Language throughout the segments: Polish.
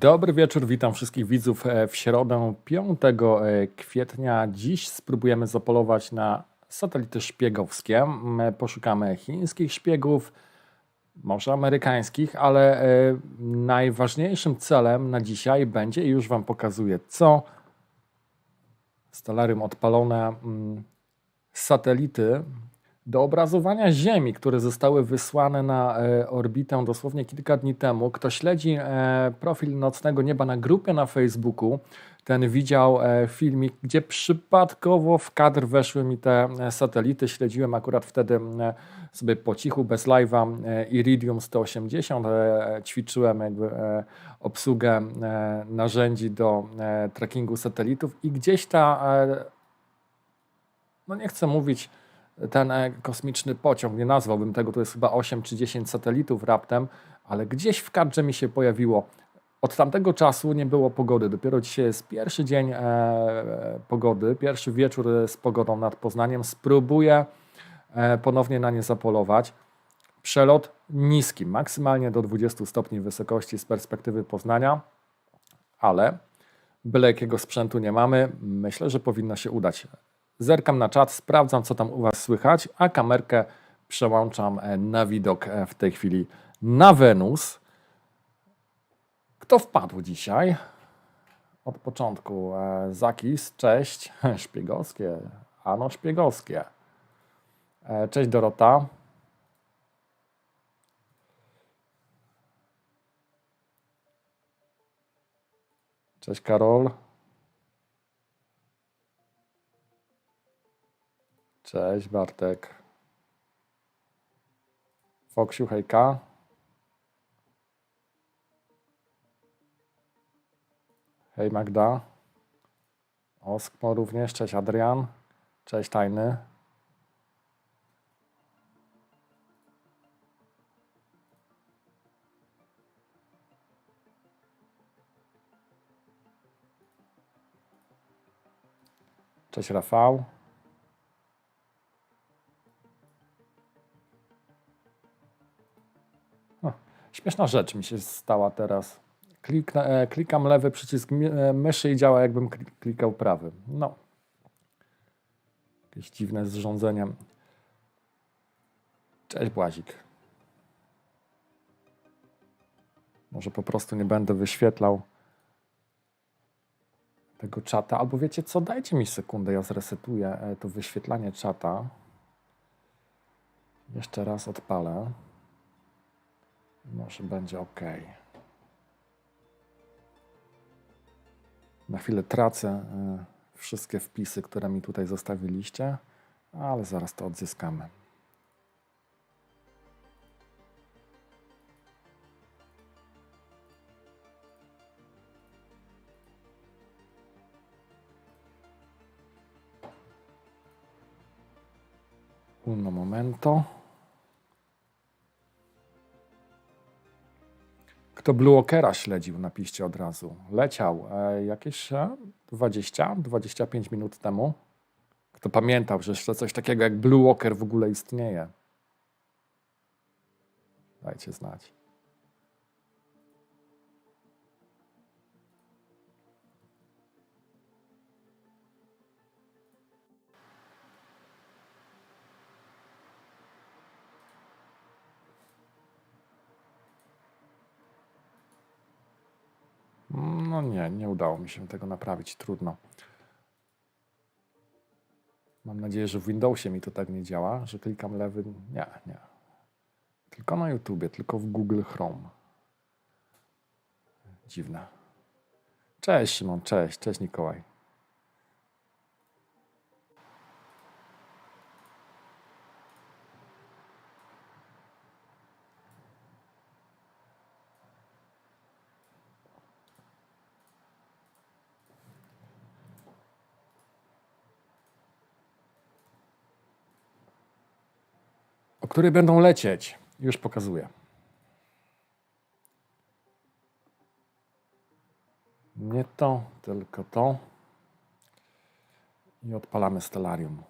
Dobry wieczór, witam wszystkich widzów w środę 5 kwietnia. Dziś spróbujemy zapolować na satelity szpiegowskie. Poszukamy chińskich szpiegów, może amerykańskich, ale najważniejszym celem na dzisiaj będzie, i już Wam pokazuję co, Stellarium odpalone, satelity do obrazowania Ziemi, które zostały wysłane na orbitę dosłownie kilka dni temu. Kto śledzi profil Nocnego Nieba na grupie na Facebooku, ten widział filmik, gdzie przypadkowo w kadr weszły mi te satelity. Śledziłem akurat wtedy sobie po cichu, bez live'a, Iridium 180. Ćwiczyłem jakby obsługę narzędzi do trackingu satelitów i gdzieś ta, no nie chcę mówić, ten kosmiczny pociąg, nie nazwałbym tego, to jest chyba 8 czy 10 satelitów raptem, ale gdzieś w kadrze mi się pojawiło. Od tamtego czasu nie było pogody, dopiero dzisiaj jest pierwszy dzień pogody, pierwszy wieczór z pogodą nad Poznaniem. Spróbuję ponownie na nie zapolować. Przelot niski, maksymalnie do 20 stopni wysokości z perspektywy Poznania, ale byle jakiego sprzętu nie mamy, myślę, że powinno się udać. Zerkam na czat, sprawdzam co tam u Was słychać, a kamerkę przełączam na widok w tej chwili na Wenus. Kto wpadł dzisiaj? Od początku Zakis, cześć, szpiegowskie, ano szpiegowskie. Cześć Dorota. Cześć Karol. Cześć Bartek. Foksiu, hejka. Hej Magda. Oskmo również, cześć Adrian. Cześć Tajny. Cześć Rafał. Śmieszna rzecz mi się stała teraz. Klikam lewy przycisk myszy i działa jakbym klikał prawy. No. Jakieś dziwne zrządzenie. Cześć Błazik. Może po prostu nie będę wyświetlał tego czata. Albo wiecie co, dajcie mi sekundę, ja zresetuję to wyświetlanie czata. Jeszcze raz odpalę. Może będzie ok. Na chwilę tracę wszystkie wpisy, które mi tutaj zostawiliście, ale zaraz to odzyskamy. Uno momento. Kto Blue Walkera śledził, napiszcie od razu. Leciał jakieś 20-25 minut temu. Kto pamiętał, że jeszcze coś takiego jak Blue Walker w ogóle istnieje? Dajcie znać. No nie udało mi się tego naprawić, trudno. Mam nadzieję, że w Windowsie mi to tak nie działa, że klikam lewy. Nie. Tylko na YouTubie, tylko w Google Chrome. Dziwne. Cześć Szymon, cześć Mikołaj. O której będą lecieć? Już pokazuję. Nie to, tylko to. I odpalamy Stellarium.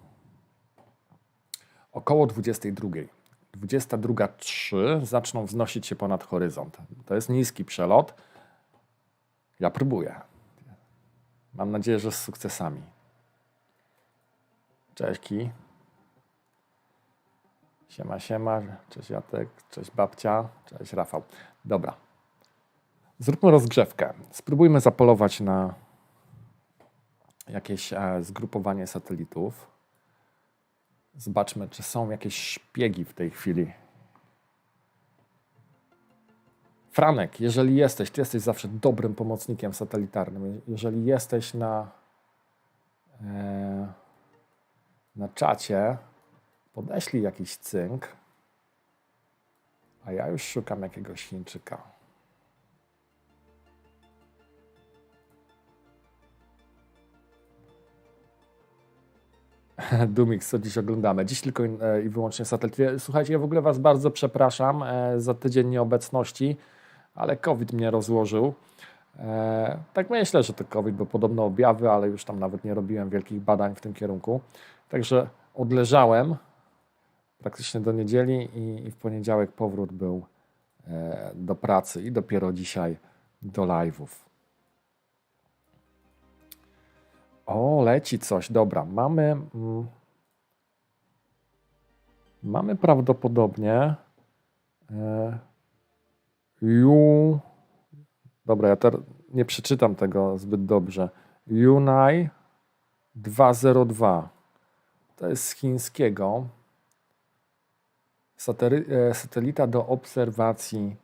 Około 22. 22:03 zaczną wznosić się ponad horyzont. To jest niski przelot. Ja próbuję. Mam nadzieję, że z sukcesami. Cześć Ki. Siema. Cześć Jatek. Cześć babcia. Cześć Rafał. Dobra. Zróbmy rozgrzewkę. Spróbujmy zapolować na jakieś zgrupowanie satelitów. Zobaczmy, czy są jakieś szpiegi w tej chwili. Franek, jeżeli jesteś, ty jesteś zawsze dobrym pomocnikiem satelitarnym. Jeżeli jesteś na czacie, podeślij jakiś cynk, a ja już szukam jakiegoś Chińczyka. Dumix, co dziś oglądamy? Dziś tylko i wyłącznie satelit. Słuchajcie, ja w ogóle was bardzo przepraszam za tydzień nieobecności, ale COVID mnie rozłożył. Tak myślę, że to COVID, bo podobno objawy, ale już tam nawet nie robiłem wielkich badań w tym kierunku. Także odleżałem praktycznie do niedzieli i w poniedziałek powrót był do pracy i dopiero dzisiaj do live'ów. O, leci coś. Dobra, mamy prawdopodobnie dobra, ja nie przeczytam tego zbyt dobrze. Yunai 202. To jest z chińskiego. Satelita do obserwacji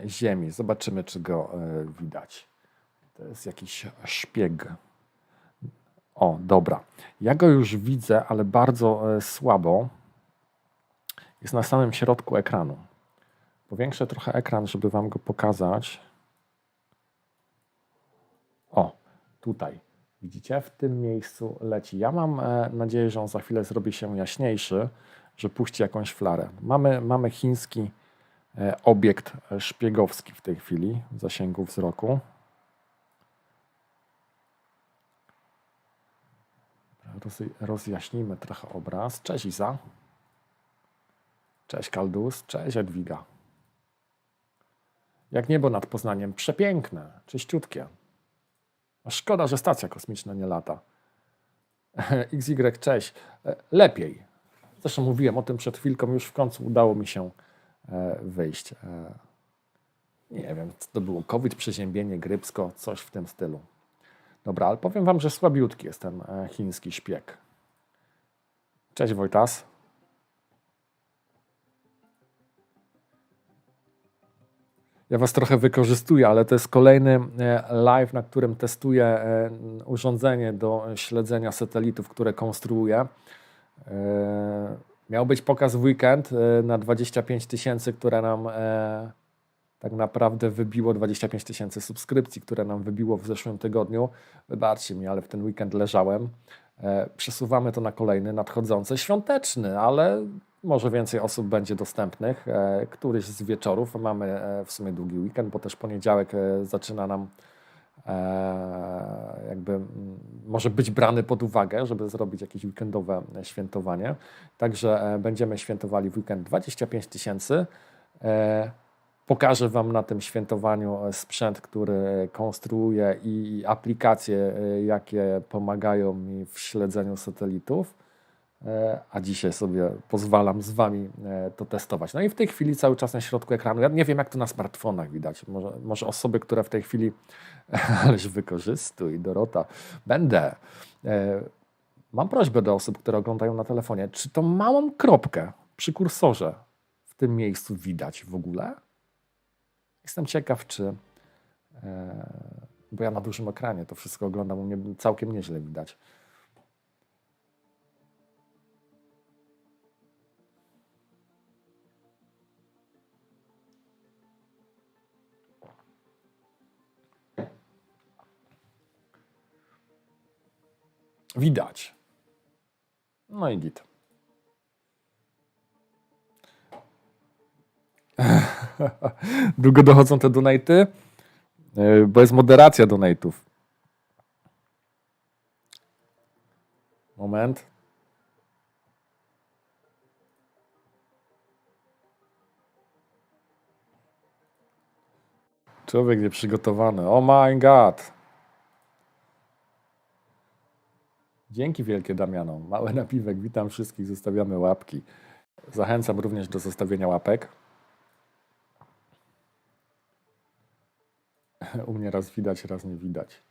Ziemi. Zobaczymy, czy go widać. To jest jakiś szpieg. O, dobra. Ja go już widzę, ale bardzo słabo. Jest na samym środku ekranu. Powiększę trochę ekran, żeby wam go pokazać. O, tutaj. Widzicie? W tym miejscu leci. Ja mam nadzieję, że on za chwilę zrobi się jaśniejszy, że puści jakąś flarę. Mamy chiński obiekt szpiegowski w tej chwili w zasięgu wzroku. Rozjaśnijmy trochę obraz. Cześć Iza. Cześć Kaldus. Cześć Edwiga. Jak niebo nad Poznaniem. Przepiękne. Czyściutkie. A szkoda, że stacja kosmiczna nie lata. XY, cześć. Lepiej. Zresztą mówiłem o tym przed chwilką, już w końcu udało mi się wyjść. Nie wiem, co to było, COVID, przeziębienie, grypsko, coś w tym stylu. Dobra, ale powiem wam, że słabiutki jest ten chiński szpieg. Cześć Wojtas. Ja was trochę wykorzystuję, ale to jest kolejny live, na którym testuję urządzenie do śledzenia satelitów, które konstruuję. Miał być pokaz w weekend na 25 000, które nam tak naprawdę wybiło 25 000 subskrypcji, które nam wybiło w zeszłym tygodniu. Wybaczcie mi, ale w ten weekend leżałem. Przesuwamy to na kolejny, nadchodzący, świąteczny, ale może więcej osób będzie dostępnych. Któryś z wieczorów. Mamy w sumie długi weekend, bo też poniedziałek zaczyna nam jakby może być brany pod uwagę, żeby zrobić jakieś weekendowe świętowanie. Także będziemy świętowali w weekend 25 000. Pokażę wam na tym świętowaniu sprzęt, który konstruuję i aplikacje, jakie pomagają mi w śledzeniu satelitów. A dzisiaj sobie pozwalam z wami to testować. No i w tej chwili cały czas na środku ekranu, ja nie wiem jak to na smartfonach widać, może osoby, które w tej chwili, ależ wykorzystuj Dorota, będę. Mam prośbę do osób, które oglądają na telefonie, czy tą małą kropkę przy kursorze w tym miejscu widać w ogóle? Jestem ciekaw, czy, bo ja na dużym ekranie to wszystko oglądam, u mnie całkiem nieźle widać. Widać. No i git. Długo dochodzą te donaty? Bo jest moderacja donatów. Moment. Człowiek nieprzygotowany. Oh my god. Dzięki wielkie Damiano. Mały napiwek. Witam wszystkich. Zostawiamy łapki. Zachęcam również do zostawienia łapek. U mnie raz widać, raz nie widać.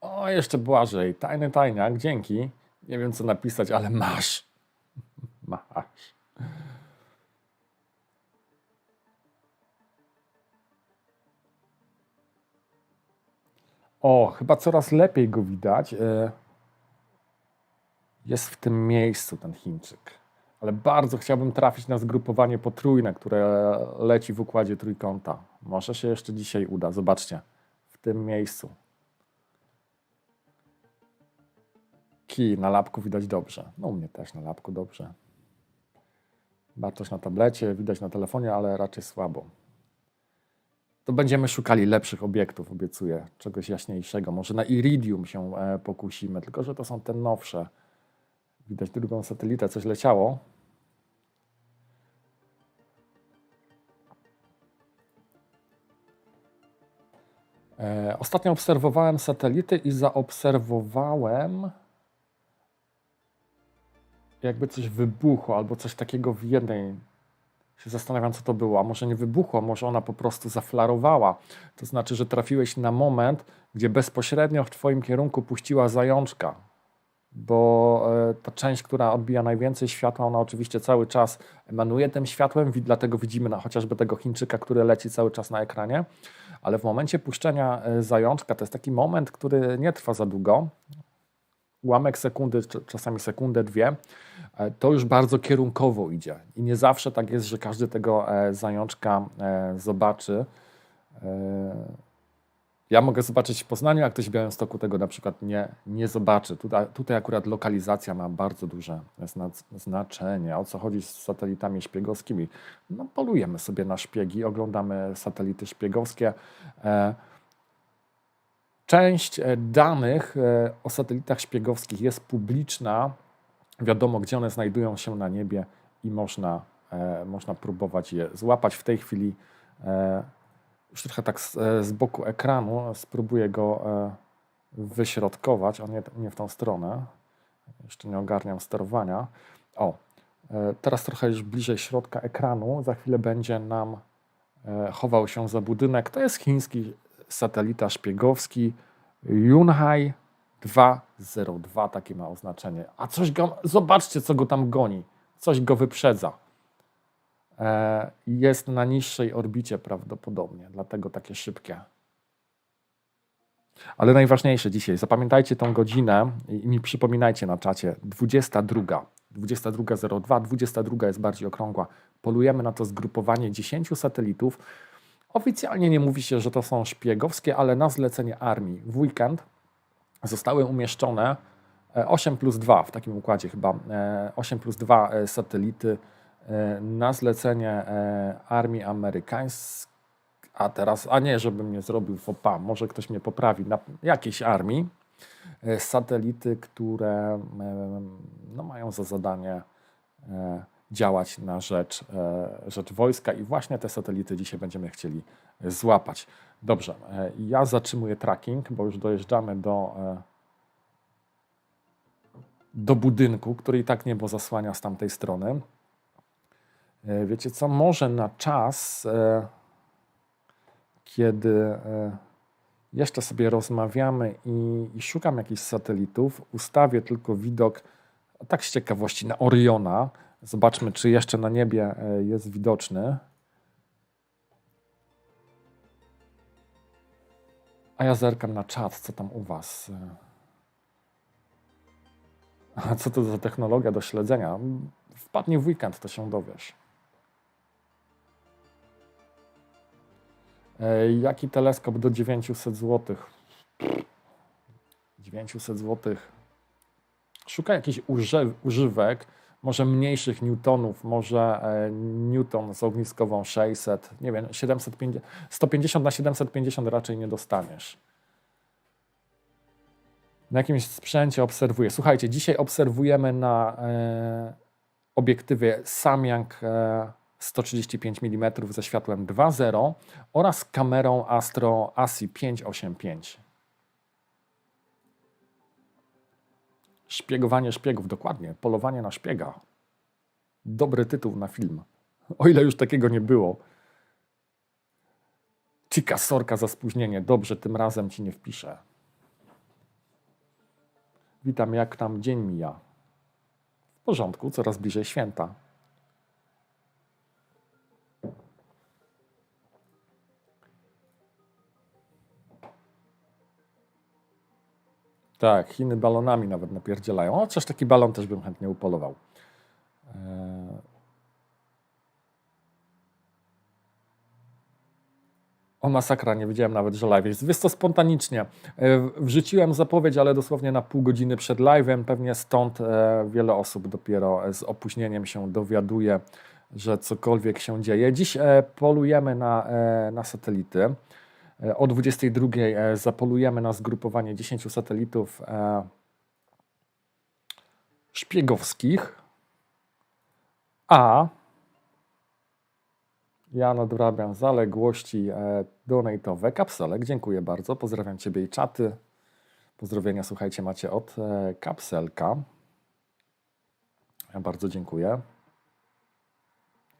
O, jeszcze Błażej. Tajny tajniak. Dzięki. Nie wiem co napisać, ale masz. Masz. O, chyba coraz lepiej go widać. Jest w tym miejscu ten Chińczyk. Ale bardzo chciałbym trafić na zgrupowanie potrójne, które leci w układzie trójkąta. Może się jeszcze dzisiaj uda. Zobaczcie. W tym miejscu. Kij na lapku widać dobrze. No u mnie też na lapku dobrze. Bartosz na tablecie, widać na telefonie, ale raczej słabo. To będziemy szukali lepszych obiektów, obiecuję. Czegoś jaśniejszego. Może na Iridium się pokusimy, tylko że to są te nowsze. Widać drugą satelitę, coś leciało. Ostatnio obserwowałem satelity i zaobserwowałem, jakby coś wybuchło albo coś takiego w jednej. Się zastanawiam, co to było. A może nie wybuchło, może ona po prostu zaflarowała. To znaczy, że trafiłeś na moment, gdzie bezpośrednio w twoim kierunku puściła zajączka. Bo ta część, która odbija najwięcej światła, ona oczywiście cały czas emanuje tym światłem, dlatego widzimy chociażby tego Chińczyka, który leci cały czas na ekranie, ale w momencie puszczenia zajączka, to jest taki moment, który nie trwa za długo, ułamek sekundy, czasami sekundę, dwie, to już bardzo kierunkowo idzie i nie zawsze tak jest, że każdy tego zajączka zobaczy. Ja mogę zobaczyć w Poznaniu, a ktoś w Białymstoku tego na przykład nie zobaczy. Tutaj akurat lokalizacja ma bardzo duże znaczenie. O co chodzi z satelitami szpiegowskimi? No, polujemy sobie na szpiegi, oglądamy satelity szpiegowskie. Część danych o satelitach szpiegowskich jest publiczna. Wiadomo, gdzie one znajdują się na niebie i można próbować je złapać. W tej chwili Już trochę tak z boku ekranu spróbuję go wyśrodkować, a nie w tą stronę. Jeszcze nie ogarniam sterowania. O, teraz trochę już bliżej środka ekranu. Za chwilę będzie nam chował się za budynek. To jest chiński satelita szpiegowski Yunhai 202, takie ma oznaczenie. A coś go, zobaczcie, co go tam goni. Coś go wyprzedza. Jest na niższej orbicie prawdopodobnie, dlatego takie szybkie. Ale najważniejsze dzisiaj, zapamiętajcie tą godzinę i mi przypominajcie na czacie. 22, 22:02, 22 jest bardziej okrągła. Polujemy na to zgrupowanie 10 satelitów. Oficjalnie nie mówi się, że to są szpiegowskie, ale na zlecenie armii w weekend zostały umieszczone 8+2 w takim układzie chyba. 8+2 satelity na zlecenie armii amerykańskiej. A teraz, a nie, żebym nie zrobił faux pas, może ktoś mnie poprawi, na jakiejś armii, satelity, które no, mają za zadanie działać na rzecz wojska i właśnie te satelity dzisiaj będziemy chcieli złapać. Dobrze, ja zatrzymuję tracking, bo już dojeżdżamy do budynku, który i tak niebo zasłania z tamtej strony. Wiecie co, może na czas, kiedy jeszcze sobie rozmawiamy i szukam jakichś satelitów, ustawię tylko widok, tak z ciekawości, na Oriona. Zobaczmy, czy jeszcze na niebie jest widoczny. A ja zerkam na czat, co tam u was. A co to za technologia do śledzenia? Wpadnie w weekend, to się dowiesz. Jaki teleskop do 900 zł? 900 zł. Szukaj jakichś używek, może mniejszych newtonów, może newton z ogniskową 600, nie wiem, 750, 150 na 750 raczej nie dostaniesz. Na jakimś sprzęcie obserwuję. Słuchajcie, dzisiaj obserwujemy na obiektywie Samyang 135 mm ze światłem 2.0 oraz kamerą Astro ASI 585. Szpiegowanie szpiegów, dokładnie. Polowanie na szpiega. Dobry tytuł na film. O ile już takiego nie było. Cika sorka za spóźnienie. Dobrze, tym razem ci nie wpiszę. Witam, jak tam dzień mija? W porządku, coraz bliżej święta. Tak, Chiny balonami nawet napierdzielają. Chociaż taki balon też bym chętnie upolował. O masakra, nie wiedziałem nawet, że live jest. Wiesz co, spontanicznie. Wrzuciłem zapowiedź, ale dosłownie na pół godziny przed live'em. Pewnie stąd wiele osób dopiero z opóźnieniem się dowiaduje, że cokolwiek się dzieje. Dziś polujemy na satelity. O 22 zapolujemy na zgrupowanie 10 satelitów szpiegowskich, a ja nadrabiam zaległości donatowe. Kapselek, dziękuję bardzo. Pozdrawiam Ciebie i czaty. Pozdrowienia, słuchajcie, macie od Kapselka. Ja bardzo dziękuję.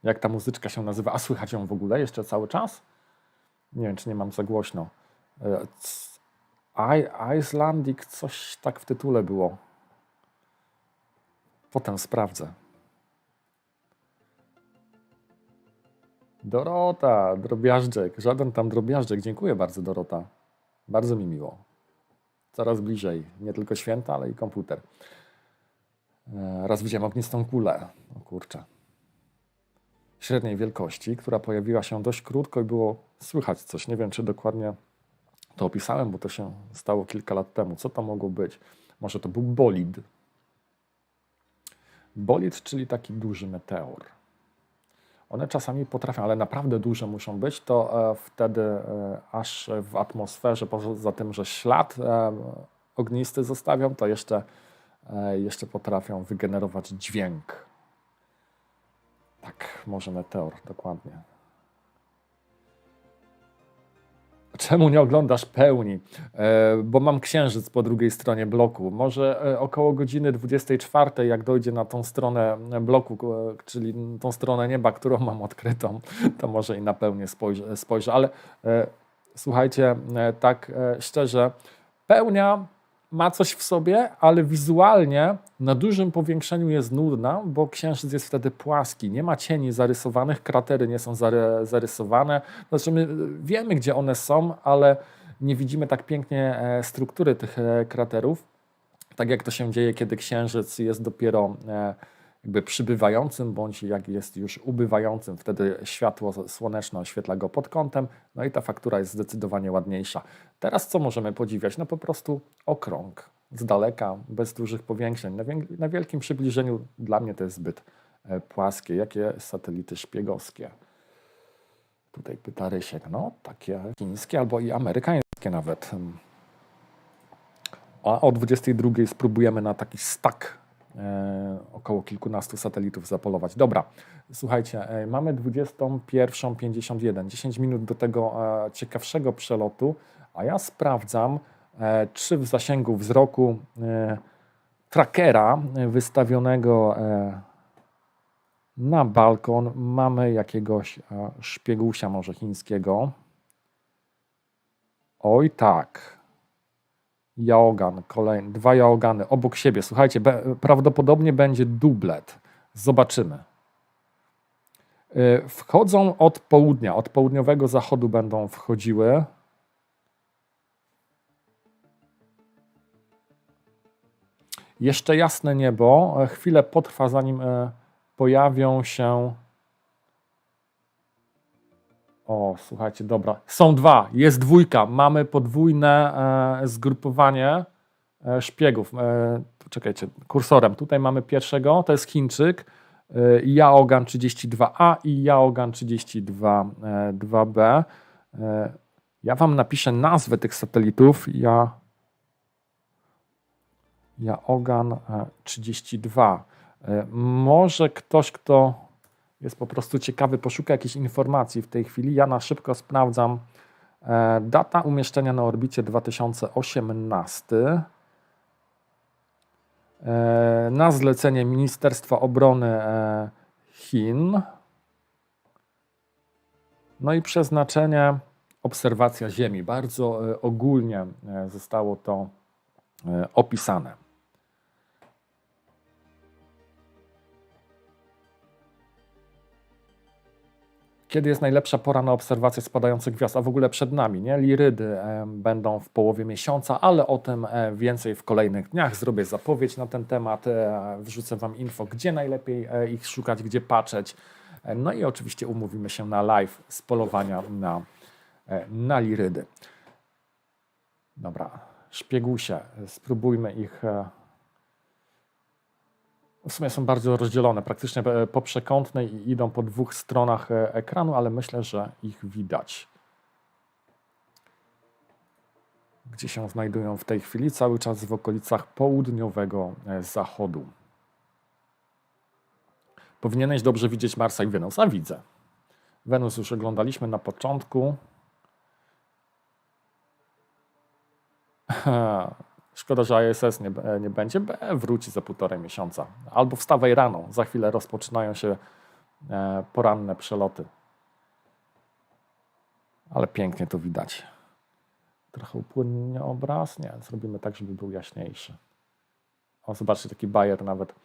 Jak ta muzyczka się nazywa? A słychać ją w ogóle jeszcze cały czas? Nie wiem, czy nie mam za głośno. Icelandic, coś tak w tytule było. Potem sprawdzę. Dorota, drobiażdżek, żaden tam drobiażdżek. Dziękuję bardzo, Dorota. Bardzo mi miło. Coraz bliżej. Nie tylko święta, ale i komputer. Raz widziałem ognistą kulę. O kurczę. Średniej wielkości, która pojawiła się dość krótko i było słychać coś. Nie wiem, czy dokładnie to opisałem, bo to się stało kilka lat temu. Co to mogło być? Może to był bolid. Bolid, czyli taki duży meteor. One czasami potrafią, ale naprawdę duże muszą być, to wtedy aż w atmosferze, poza tym, że ślad ognisty zostawią, to jeszcze potrafią wygenerować dźwięk. Tak, może meteor, dokładnie. Czemu nie oglądasz pełni? Bo mam księżyc po drugiej stronie bloku. Może około godziny 24, jak dojdzie na tą stronę bloku, czyli tą stronę nieba, którą mam odkrytą, to może i na pełnię spojrzę. Ale słuchajcie, tak szczerze, pełnia ma coś w sobie, ale wizualnie na dużym powiększeniu jest nudna, bo księżyc jest wtedy płaski. Nie ma cieni zarysowanych, kratery nie są zarysowane. Znaczy my wiemy, gdzie one są, ale nie widzimy tak pięknie struktury tych kraterów. Tak jak to się dzieje, kiedy księżyc jest dopiero jakby przybywającym, bądź jak jest już ubywającym, wtedy światło słoneczne oświetla go pod kątem, no i ta faktura jest zdecydowanie ładniejsza. Teraz co możemy podziwiać? No po prostu okrąg, z daleka, bez dużych powiększeń. Na wielkim przybliżeniu dla mnie to jest zbyt płaskie. Jakie satelity szpiegowskie? Tutaj pyta Rysiek, no takie chińskie albo i amerykańskie nawet. A o 22 spróbujemy na taki stack około kilkunastu satelitów zapolować. Dobra, słuchajcie, mamy 21:51, 10 minut do tego ciekawszego przelotu, a ja sprawdzam, czy w zasięgu wzroku trackera wystawionego na balkon mamy jakiegoś szpiegusia może chińskiego. Oj tak. Jaogan, kolejny, 2 Jaogany obok siebie. Słuchajcie, prawdopodobnie będzie dublet. Zobaczymy. Wchodzą od południa, od południowego zachodu będą wchodziły. Jeszcze jasne niebo. Chwilę potrwa, zanim pojawią się... O, słuchajcie, dobra. Są 2, jest 2. Mamy podwójne zgrupowanie szpiegów. Czekajcie, kursorem. Tutaj mamy pierwszego, to jest Chińczyk. Jaogan 32A i Jaogan 32B. Ja wam napiszę nazwę tych satelitów. Jaogan 32. Może ktoś, kto jest po prostu ciekawy, poszuka jakiejś informacji w tej chwili. Ja na szybko sprawdzam. Data umieszczenia na orbicie 2018. Na zlecenie Ministerstwa Obrony Chin. No i przeznaczenie obserwacja Ziemi. Bardzo ogólnie zostało to opisane. Kiedy jest najlepsza pora na obserwację spadających gwiazd? A w ogóle przed nami, nie? Lirydy będą w połowie miesiąca, ale o tym więcej w kolejnych dniach. Zrobię zapowiedź na ten temat, wrzucę wam info, gdzie najlepiej ich szukać, gdzie patrzeć. No i oczywiście umówimy się na live z polowania na lirydy. Dobra, szpiegusie, spróbujmy ich... W sumie są bardzo rozdzielone, praktycznie poprzekątne i idą po 2 stronach ekranu, ale myślę, że ich widać. Gdzie się znajdują w tej chwili? Cały czas w okolicach południowego zachodu. Powinieneś dobrze widzieć Marsa i Wenus. A widzę. Wenus już oglądaliśmy na początku. Szkoda, że ISS nie będzie. Wróci za 1,5 miesiąca. Albo wstawaj rano. Za chwilę rozpoczynają się poranne przeloty. Ale pięknie to widać. Trochę upłynnie obraz. Nie, zrobimy tak, żeby był jaśniejszy. O, zobaczcie, taki bajer nawet.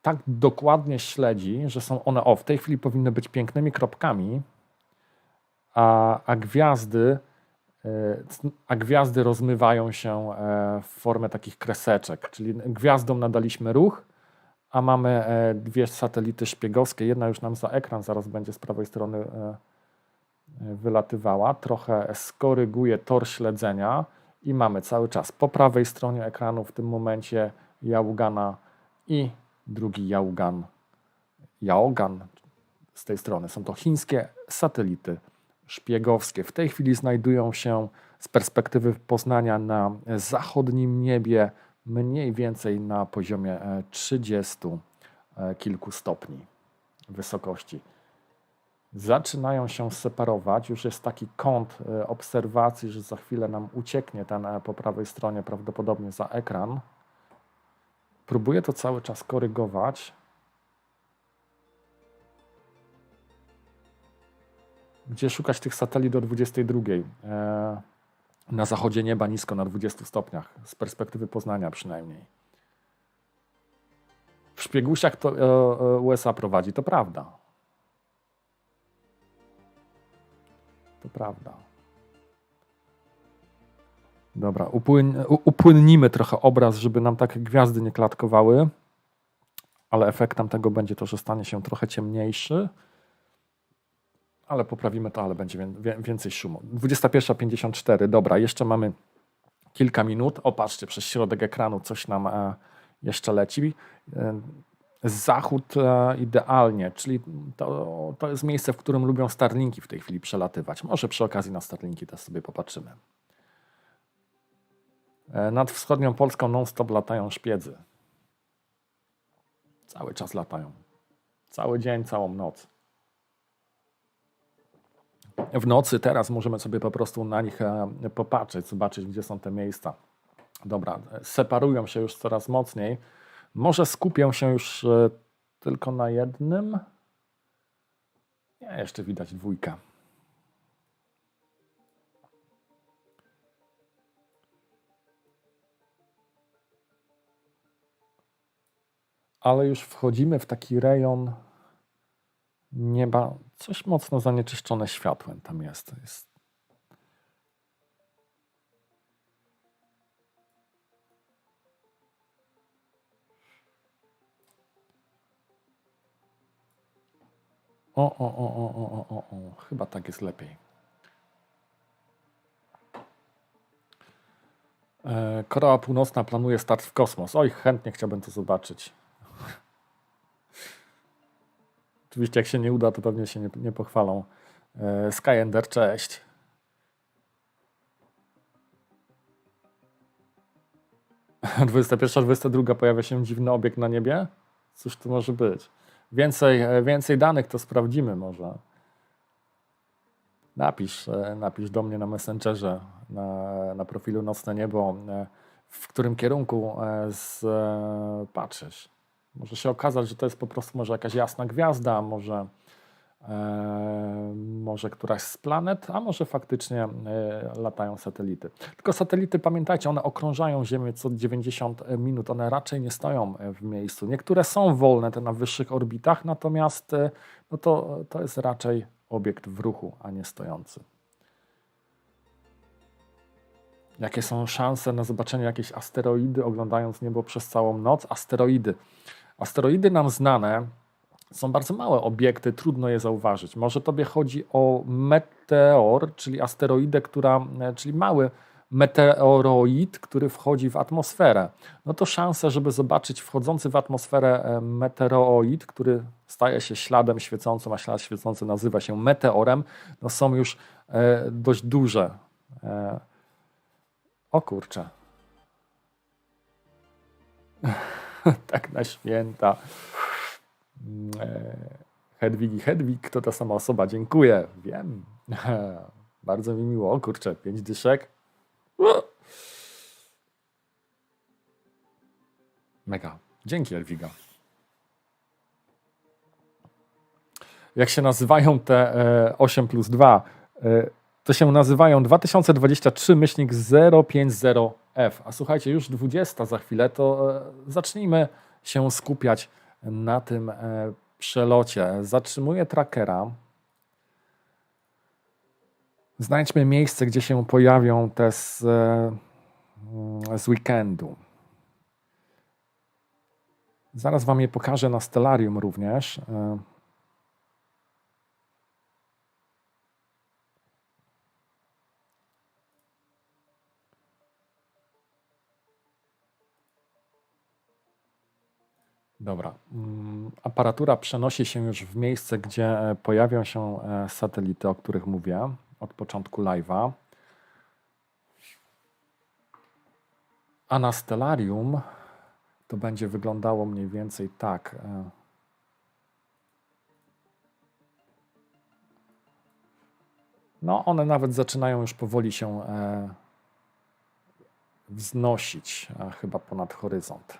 Tak dokładnie śledzi, że są one, w tej chwili powinny być pięknymi kropkami, a gwiazdy rozmywają się w formę takich kreseczek, czyli gwiazdom nadaliśmy ruch, a mamy 2 satelity szpiegowskie. Jedna już nam za ekran zaraz będzie z prawej strony wylatywała. Trochę skoryguje tor śledzenia i mamy cały czas po prawej stronie ekranu w tym momencie Jaogana i drugi Jaogan z tej strony. Są to chińskie satelity szpiegowskie. W tej chwili znajdują się z perspektywy Poznania na zachodnim niebie, mniej więcej na poziomie 30 kilku stopni wysokości. zaczynają się separować. Już jest taki kąt obserwacji, że za chwilę nam ucieknie ten po prawej stronie, prawdopodobnie za ekran. Próbuję to cały czas korygować. Gdzie szukać tych satelit do 22? Na zachodzie nieba nisko, na 20 stopniach, z perspektywy Poznania przynajmniej. W szpiegusiach to USA prowadzi, to prawda. To prawda. Dobra, upłynnimy trochę obraz, żeby nam takie gwiazdy nie klatkowały, ale efektem tego będzie to, że stanie się trochę ciemniejszy, ale poprawimy to, ale będzie więcej szumu. 21:54, dobra, jeszcze mamy kilka minut. O, patrzcie, przez środek ekranu coś nam jeszcze leci. Zachód idealnie, czyli to jest miejsce, w którym lubią Starlinki w tej chwili przelatywać. Może przy okazji na Starlinki też sobie popatrzymy. Nad wschodnią Polską non-stop latają szpiedzy. Cały czas latają. Cały dzień, całą noc. W nocy teraz możemy sobie po prostu na nich popatrzeć, zobaczyć, gdzie są te miejsca. Dobra, separują się już coraz mocniej. Może skupię się już tylko na jednym. Nie, jeszcze widać dwójkę. Ale już wchodzimy w taki rejon nieba. Coś mocno zanieczyszczone światłem tam jest. O. Chyba tak jest lepiej. Korea Północna planuje start w kosmos. Oj, chętnie chciałbym to zobaczyć. Oczywiście jak się nie uda, to pewnie się nie pochwalą. Skyender, cześć. Yy, 21:22 pojawia się dziwny obiekt na niebie? Cóż to może być? Więcej danych to sprawdzimy może. Napisz do mnie na Messengerze, na profilu Nocne Niebo, w którym kierunku patrzysz. Może się okazać, że to jest po prostu może jakaś jasna gwiazda, może któraś z planet, a może faktycznie latają satelity. Tylko satelity, pamiętajcie, one okrążają Ziemię co 90 minut, one raczej nie stoją w miejscu. Niektóre są wolne, te na wyższych orbitach, natomiast no to jest raczej obiekt w ruchu, a nie stojący. Jakie są szanse na zobaczenie jakiejś asteroidy, oglądając niebo przez całą noc? Asteroidy nam znane, są bardzo małe obiekty, trudno je zauważyć. Może tobie chodzi o meteor, czyli asteroidę, czyli mały meteoroid, który wchodzi w atmosferę. No to szanse, żeby zobaczyć wchodzący w atmosferę meteoroid, który staje się śladem świecącym, a ślad świecący nazywa się meteorem, no są już dość duże. O kurczę. Tak na święta. Hedwig, to ta sama osoba. Dziękuję. Wiem. Bardzo mi miło. O kurczę, 5 dyszek. Mega. Dzięki, Elwiga. Jak się nazywają te 8+2? To się nazywają 2023-050F. A słuchajcie, już 20 za chwilę, to zacznijmy się skupiać na tym przelocie. Zatrzymuję trackera. Znajdźmy miejsce, gdzie się pojawią te z weekendu. Zaraz wam je pokażę na Stellarium również. Dobra. Aparatura przenosi się już w miejsce, gdzie pojawią się satelity, o których mówię od początku live'a. A na Stellarium to będzie wyglądało mniej więcej tak. No, one nawet zaczynają już powoli się wznosić, chyba ponad horyzont.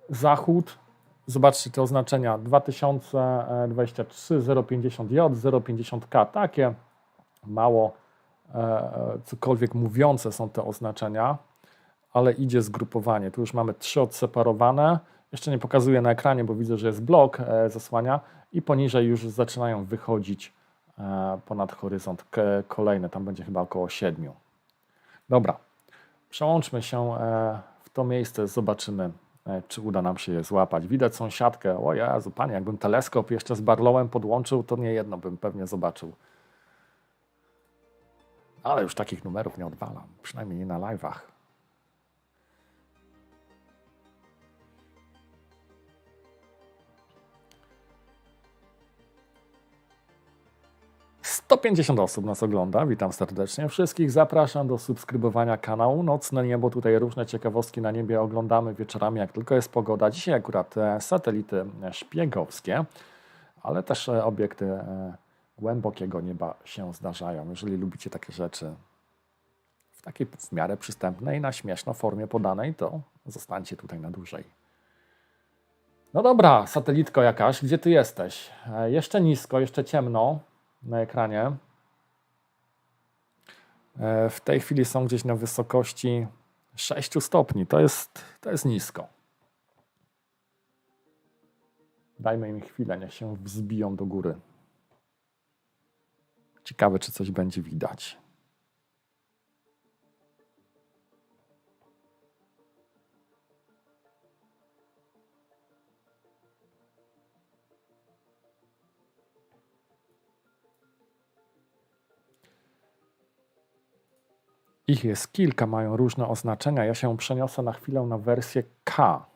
Zachód, zobaczcie te oznaczenia 2023, 0,50J, 0,50K, takie mało cokolwiek mówiące są te oznaczenia, ale idzie zgrupowanie. Tu już mamy 3 odseparowane, jeszcze nie pokazuję na ekranie, bo widzę, że jest blok zasłania i poniżej już zaczynają wychodzić ponad horyzont kolejne, tam będzie chyba około 7. Dobra, przełączmy się w to miejsce, zobaczymy, czy uda nam się je złapać. Widać sąsiadkę, o Jezu, panie, jakbym teleskop jeszcze z Barlowem podłączył, to nie jedno bym pewnie zobaczył. Ale już takich numerów nie odwalam, przynajmniej nie na live'ach. To 50 osób nas ogląda, witam serdecznie wszystkich, zapraszam do subskrybowania kanału Nocne Niebo, tutaj różne ciekawostki na niebie oglądamy wieczorami, jak tylko jest pogoda. Dzisiaj akurat satelity szpiegowskie, ale też obiekty głębokiego nieba się zdarzają. Jeżeli lubicie takie rzeczy w takiej w miarę przystępnej, na śmieszno formie podanej, to zostańcie tutaj na dłużej. No dobra, satelitko jakaś, gdzie ty jesteś? Jeszcze nisko, jeszcze ciemno na ekranie. W tej chwili są gdzieś na wysokości 6 stopni. To jest nisko. Dajmy im chwilę, niech się wzbiją do góry. Ciekawe, czy coś będzie widać. Ich jest kilka, mają różne oznaczenia. Ja się przeniosę na chwilę na wersję K.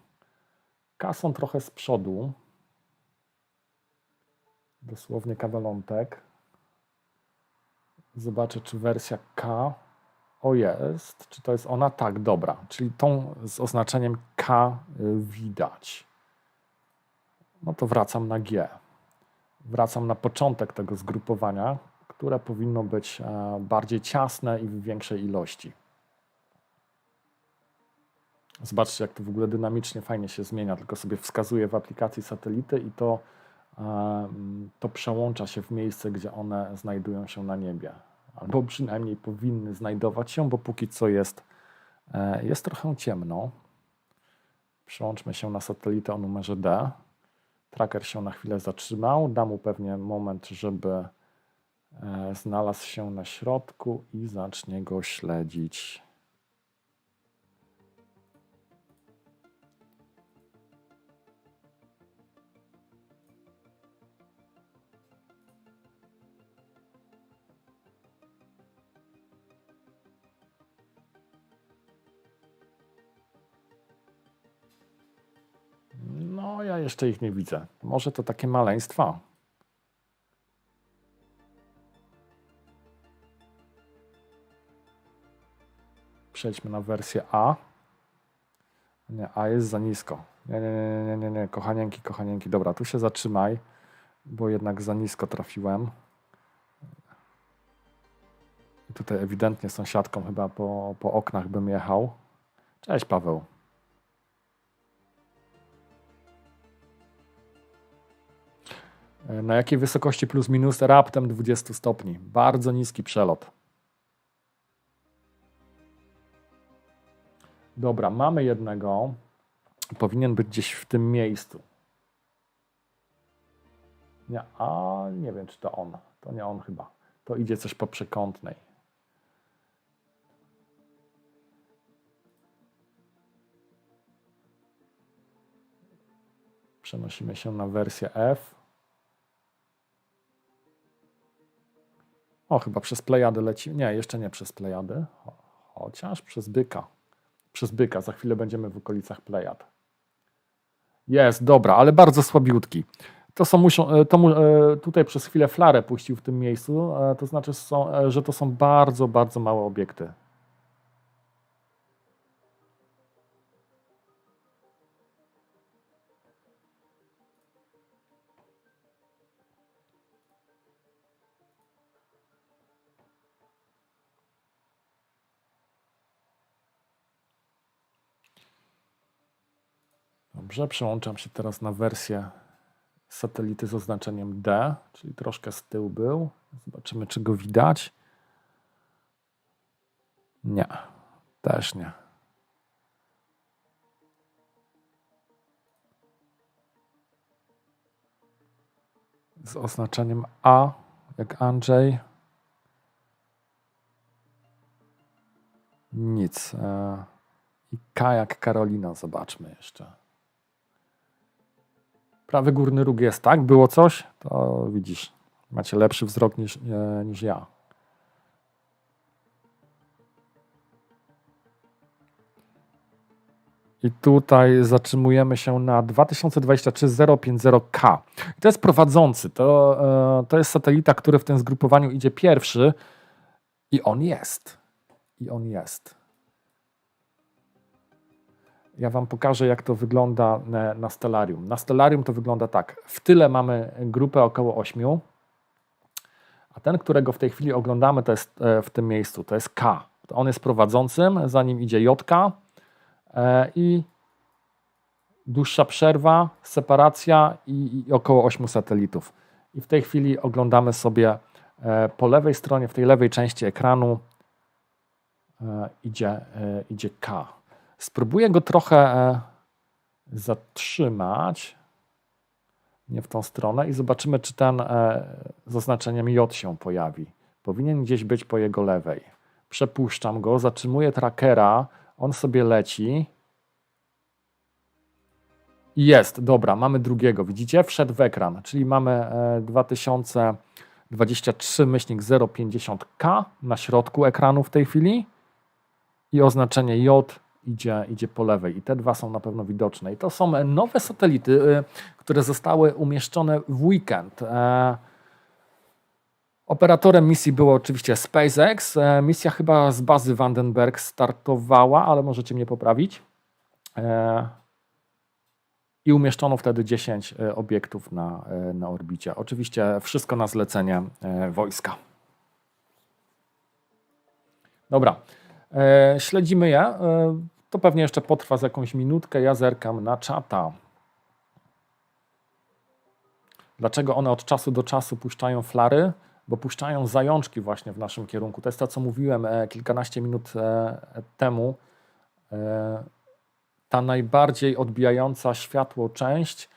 K są trochę z przodu. Dosłownie kawalątek. Zobaczę, czy wersja K jest. Czy to jest ona? Tak, dobra. Czyli tą z oznaczeniem K widać. No to wracam na G. Wracam na początek tego zgrupowania, które powinno być bardziej ciasne i w większej ilości. Zobaczcie, jak to w ogóle dynamicznie fajnie się zmienia, tylko sobie wskazuję w aplikacji satelity i to przełącza się w miejsce, gdzie one znajdują się na niebie. Albo przynajmniej powinny znajdować się, bo póki co jest trochę ciemno. Przełączmy się na satelitę o numerze D. Tracker się na chwilę zatrzymał. Dam mu pewnie moment, żeby znalazł się na środku i zacznie go śledzić. No, ja jeszcze ich nie widzę. Może to takie maleństwa. Przejdźmy na wersję A. Nie, A jest za nisko. Nie, kochanieńki. Dobra, tu się zatrzymaj, bo jednak za nisko trafiłem. I tutaj ewidentnie sąsiadką chyba po oknach bym jechał. Cześć, Paweł. Na jakiej wysokości plus minus? Raptem 20 stopni. Bardzo niski przelot. Dobra, mamy jednego. Powinien być gdzieś w tym miejscu. Nie wiem, czy to on. To nie on chyba. To idzie coś po przekątnej. Przenosimy się na wersję F. O, chyba przez Plejady leci. Nie, jeszcze nie przez Plejady. Chociaż przez Byka. Przez Byka. Za chwilę będziemy w okolicach Plejad. Jest, dobra, ale bardzo słabiutki. Tutaj przez chwilę flarę puścił w tym miejscu. To znaczy, że to są bardzo, bardzo małe obiekty. Dobrze, przełączam się teraz na wersję satelity z oznaczeniem D, czyli troszkę z tyłu był. Zobaczymy, czy go widać. Nie, też nie. Z oznaczeniem A, jak Andrzej. Nic. I K jak Karolina, zobaczmy jeszcze. Prawy górny róg jest, tak? Było coś? To widzisz, macie lepszy wzrok niż ja. I tutaj zatrzymujemy się na 2023 050K. I to jest prowadzący. To jest satelita, który w tym zgrupowaniu idzie pierwszy. I on jest. Ja Wam pokażę, jak to wygląda na Stellarium. Na Stellarium to wygląda tak. W tyle mamy grupę około 8, a ten, którego w tej chwili oglądamy, to jest w tym miejscu, to jest K. On jest prowadzącym, za nim idzie JK i dłuższa przerwa, separacja i około 8 satelitów. I w tej chwili oglądamy sobie po lewej stronie, w tej lewej części ekranu idzie K. Spróbuję go trochę zatrzymać, nie w tą stronę, i zobaczymy, czy ten z oznaczeniem J się pojawi. Powinien gdzieś być po jego lewej. Przepuszczam go, zatrzymuję trackera, on sobie leci. I jest, dobra, mamy drugiego, widzicie? Wszedł w ekran, czyli mamy 2023-050K na środku ekranu w tej chwili i oznaczenie J idzie po lewej. I te dwa są na pewno widoczne. I to są nowe satelity, które zostały umieszczone w weekend. Operatorem misji było oczywiście SpaceX. Misja chyba z bazy Vandenberg startowała, ale możecie mnie poprawić. I umieszczono wtedy 10 obiektów na orbicie. Oczywiście wszystko na zlecenie wojska. Dobra, śledzimy je. To pewnie jeszcze potrwa z jakąś minutkę. Ja zerkam na czata. Dlaczego one od czasu do czasu puszczają flary? Bo puszczają zajączki właśnie w naszym kierunku. To jest to, co mówiłem kilkanaście minut temu. Ta najbardziej odbijająca światło część,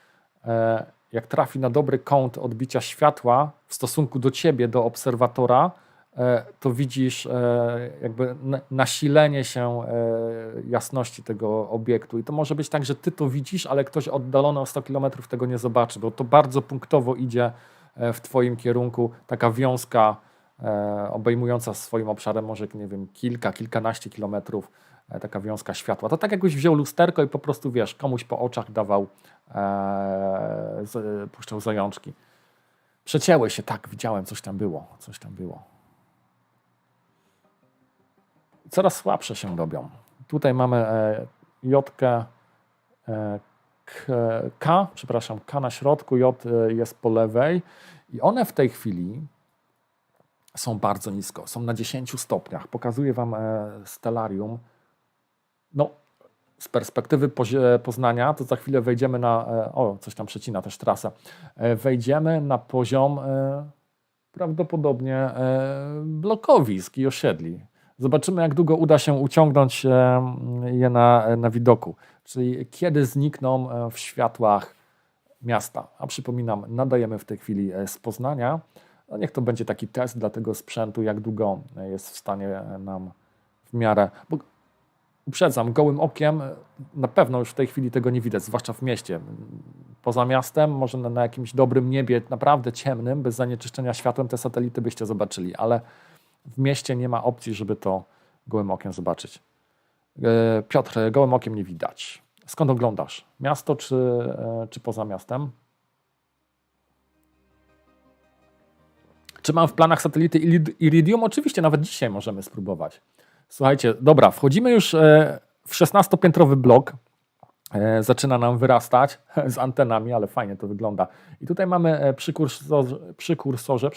jak trafi na dobry kąt odbicia światła w stosunku do ciebie, do obserwatora, to widzisz jakby nasilenie się jasności tego obiektu. I to może być tak, że ty to widzisz, ale ktoś oddalony o 100 km tego nie zobaczy, bo to bardzo punktowo idzie w twoim kierunku. Taka wiązka obejmująca swoim obszarem może, nie wiem, kilkanaście kilometrów, taka wiązka światła. To tak jakbyś wziął lusterko i po prostu, wiesz, komuś po oczach dawał, puszczał zajączki. Przecięły się, tak, widziałem, coś tam było. Coraz słabsze się robią. Tutaj mamy J-kę, K na środku, J jest po lewej i one w tej chwili są bardzo nisko, są na 10 stopniach. Pokazuję Wam Stellarium. No, z perspektywy Poznania, to za chwilę wejdziemy na, coś tam przecina też trasę, wejdziemy na poziom prawdopodobnie blokowisk i osiedli. Zobaczymy, jak długo uda się uciągnąć je na widoku, czyli kiedy znikną w światłach miasta. A przypominam, nadajemy w tej chwili z Poznania. No niech to będzie taki test dla tego sprzętu, jak długo jest w stanie nam w miarę... Bo uprzedzam, gołym okiem na pewno już w tej chwili tego nie widać, zwłaszcza w mieście. Poza miastem, może na jakimś dobrym niebie, naprawdę ciemnym, bez zanieczyszczenia światłem, te satelity byście zobaczyli, ale w mieście nie ma opcji, żeby to gołym okiem zobaczyć. Piotr, gołym okiem nie widać. Skąd oglądasz? Miasto czy poza miastem? Czy mam w planach satelity Iridium? Oczywiście, nawet dzisiaj możemy spróbować. Słuchajcie, dobra, wchodzimy już w 16-piętrowy blok. Zaczyna nam wyrastać z antenami, ale fajnie to wygląda. I tutaj mamy przy kursorze,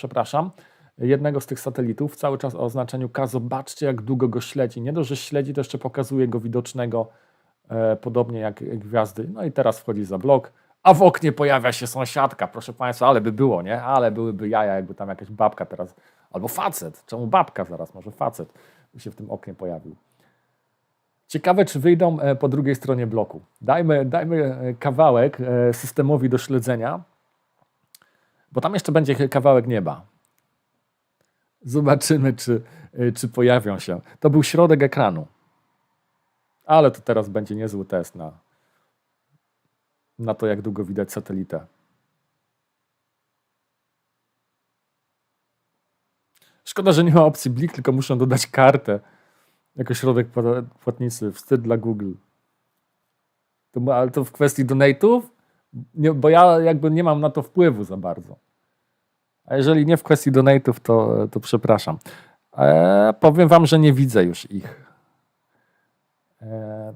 jednego z tych satelitów, cały czas o oznaczeniu K. Zobaczcie, jak długo go śledzi. Nie dość, że śledzi, to jeszcze pokazuje go widocznego podobnie jak gwiazdy. No i teraz wchodzi za blok, a w oknie pojawia się sąsiadka. Proszę Państwa, ale by było, nie? Ale byłyby jaja, jakby tam jakaś babka teraz, albo facet. Czemu babka zaraz? Może facet by się w tym oknie pojawił. Ciekawe, czy wyjdą po drugiej stronie bloku. Dajmy kawałek systemowi do śledzenia, bo tam jeszcze będzie kawałek nieba. Zobaczymy, czy pojawią się. To był środek ekranu. Ale to teraz będzie niezły test na to, jak długo widać satelitę. Szkoda, że nie ma opcji blik, tylko muszą dodać kartę jako środek płatniczy. Wstyd dla Google. Ale to w kwestii donate'ów? Bo ja jakby nie mam na to wpływu za bardzo. A jeżeli nie w kwestii donate'ów, to przepraszam. Powiem wam, że nie widzę już ich.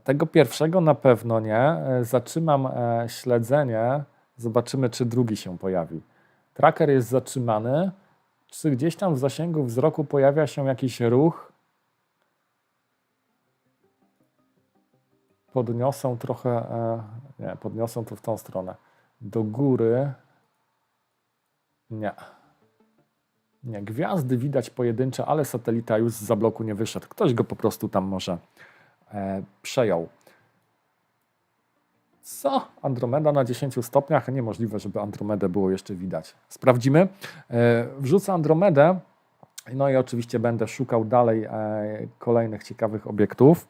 Tego pierwszego na pewno nie. Zatrzymam śledzenie. Zobaczymy, czy drugi się pojawi. Tracker jest zatrzymany. Czy gdzieś tam w zasięgu wzroku pojawia się jakiś ruch? Podniosą trochę... Nie, podniosą to w tą stronę. Do góry. Nie. Nie, gwiazdy widać pojedyncze, ale satelita już z bloku nie wyszedł. Ktoś go po prostu tam może przejął. Co? Andromeda na 10 stopniach? Niemożliwe, żeby Andromedę było jeszcze widać. Sprawdzimy. Wrzucę Andromedę. No i oczywiście będę szukał dalej kolejnych ciekawych obiektów.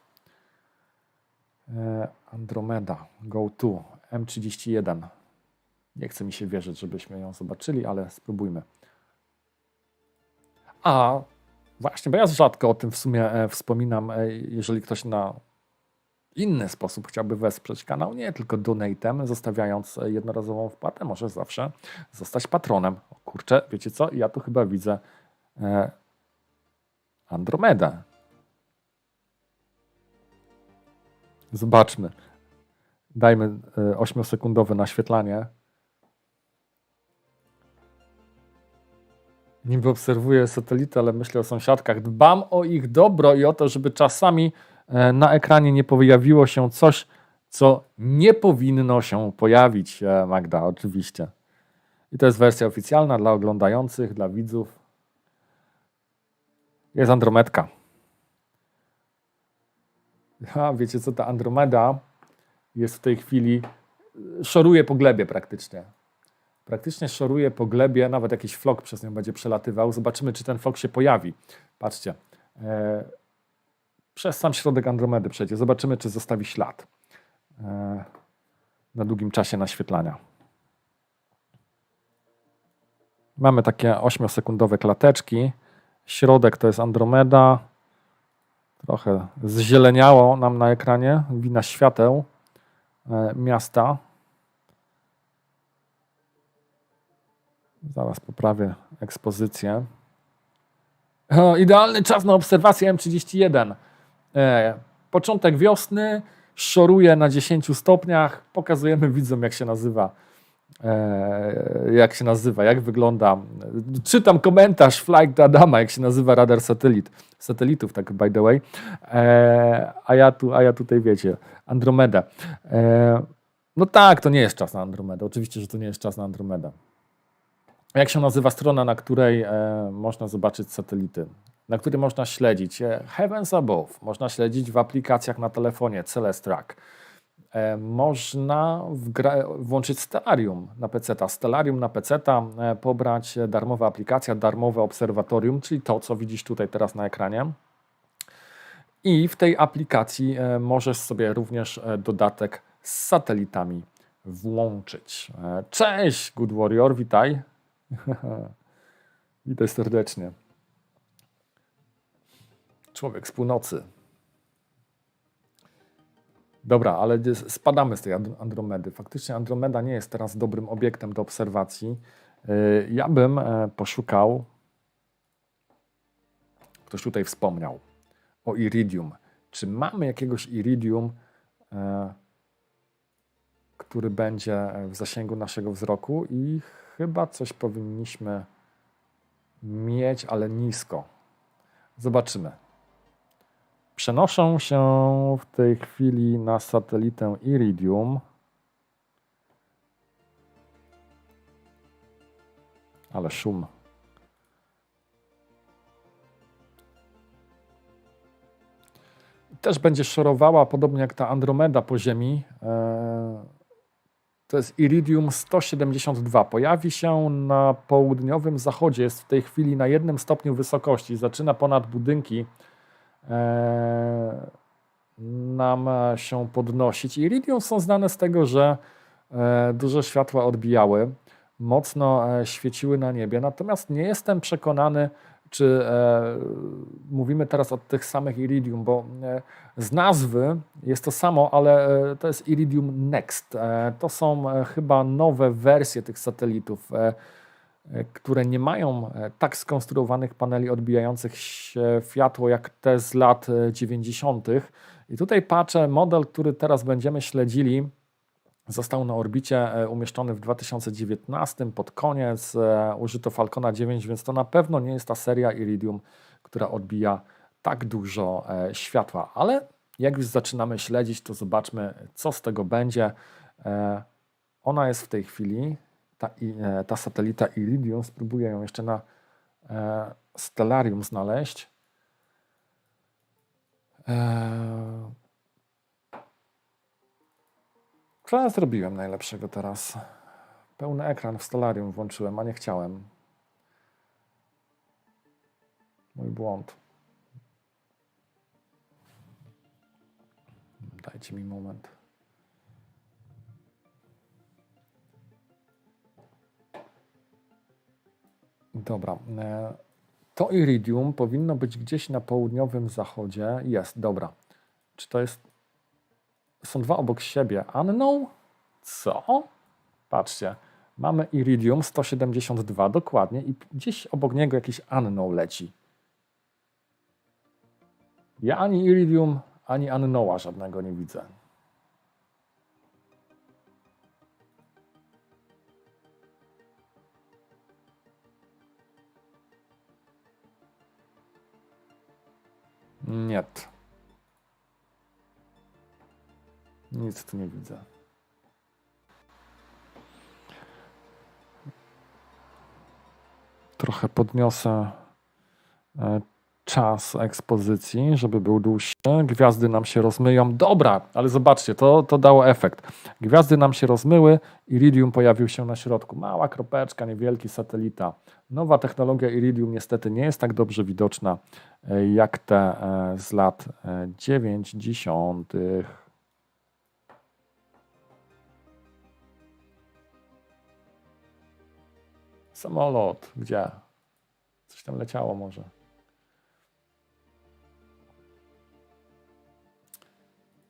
Andromeda, go to, M31. Nie chce mi się wierzyć, żebyśmy ją zobaczyli, ale spróbujmy. A właśnie, bo ja rzadko o tym w sumie wspominam, jeżeli ktoś na inny sposób chciałby wesprzeć kanał, nie tylko donatem, zostawiając jednorazową wpłatę, może zawsze zostać patronem. O kurczę, wiecie co? Ja tu chyba widzę Andromedę. Zobaczmy. Dajmy 8-sekundowe naświetlanie. Niby obserwuję satelitę, ale myślę o sąsiadkach. Dbam o ich dobro i o to, żeby czasami na ekranie nie pojawiło się coś, co nie powinno się pojawić, Magda, oczywiście. I to jest wersja oficjalna dla oglądających, dla widzów. Jest Andromedka. A wiecie co, ta Andromeda jest w tej chwili, szoruje po glebie praktycznie. Praktycznie szoruje po glebie, nawet jakiś flok przez nią będzie przelatywał. Zobaczymy, czy ten flok się pojawi. Patrzcie. Przez sam środek Andromedy przejdzie. Zobaczymy, czy zostawi ślad na długim czasie naświetlania. Mamy takie 8-sekundowe klateczki. Środek to jest Andromeda. Trochę zzieleniało nam na ekranie. Wina świateł miasta. Zaraz poprawię ekspozycję. Idealny czas na obserwację M31. Początek wiosny, szoruje na 10 stopniach. Pokazujemy widzom, jak się nazywa. Jak wygląda. Czytam komentarz Flight Adama, jak się nazywa radar satelitów, tak by the way. A ja tutaj, wiecie, Andromedę. No tak, to nie jest czas na Andromedę. Oczywiście, że to nie jest czas na Andromedę. Jak się nazywa strona, na której można zobaczyć satelity, na której można śledzić Heavens Above, można śledzić w aplikacjach na telefonie Celestrak. Można włączyć Stellarium na PC-ta. Stellarium na PC-ta, pobrać darmowa aplikacja, darmowe obserwatorium, czyli to, co widzisz tutaj teraz na ekranie. I w tej aplikacji możesz sobie również dodatek z satelitami włączyć. Cześć, Good Warrior, witaj. Witaj serdecznie. Człowiek z północy. Dobra, ale spadamy z tej Andromedy. Faktycznie Andromeda nie jest teraz dobrym obiektem do obserwacji. Ja bym poszukał, ktoś tutaj wspomniał o Iridium. Czy mamy jakiegoś Iridium, który będzie w zasięgu naszego wzroku? I chyba coś powinniśmy mieć, ale nisko. Zobaczymy. Przenoszę się w tej chwili na satelitę Iridium. Ale szum. Też będzie szorowała, podobnie jak ta Andromeda po Ziemi. To jest Iridium 172. Pojawi się na południowym zachodzie. Jest w tej chwili na 1 stopniu wysokości. Zaczyna ponad budynki nam się podnosić. Iridium są znane z tego, że dużo światła odbijały, mocno świeciły na niebie. Natomiast nie jestem przekonany, czy mówimy teraz o tych samych Iridium, bo z nazwy jest to samo, ale to jest Iridium Next. To są chyba nowe wersje tych satelitów, które nie mają tak skonstruowanych paneli odbijających światło jak te z lat 90. I tutaj patrzę, model, który teraz będziemy śledzili, został na orbicie umieszczony w 2019, pod koniec użyto Falcona 9, więc to na pewno nie jest ta seria Iridium, która odbija tak dużo światła, ale jak już zaczynamy śledzić, to zobaczmy, co z tego będzie. Ona jest w tej chwili, ta satelita Iridium, spróbuję ją jeszcze na Stellarium znaleźć. Co ja zrobiłem najlepszego teraz? Pełny ekran w Stellarium włączyłem, a nie chciałem. Mój błąd. Dajcie mi moment. Dobra. To Iridium powinno być gdzieś na południowym zachodzie. Jest, dobra. Czy to jest... Są dwa obok siebie. Unknown? Co? Patrzcie. Mamy Iridium 172 dokładnie i gdzieś obok niego jakiś Unknown leci. Ja ani Iridium, ani Unknowa żadnego nie widzę. Nie. Nic tu nie widzę. Trochę podniosę czas ekspozycji, żeby był dłuższy. Gwiazdy nam się rozmyją. Dobra, ale zobaczcie, to dało efekt. Gwiazdy nam się rozmyły, Iridium pojawił się na środku. Mała kropeczka, niewielki satelita. Nowa technologia Iridium niestety nie jest tak dobrze widoczna jak te z lat 90. Samolot, gdzie? Coś tam leciało może.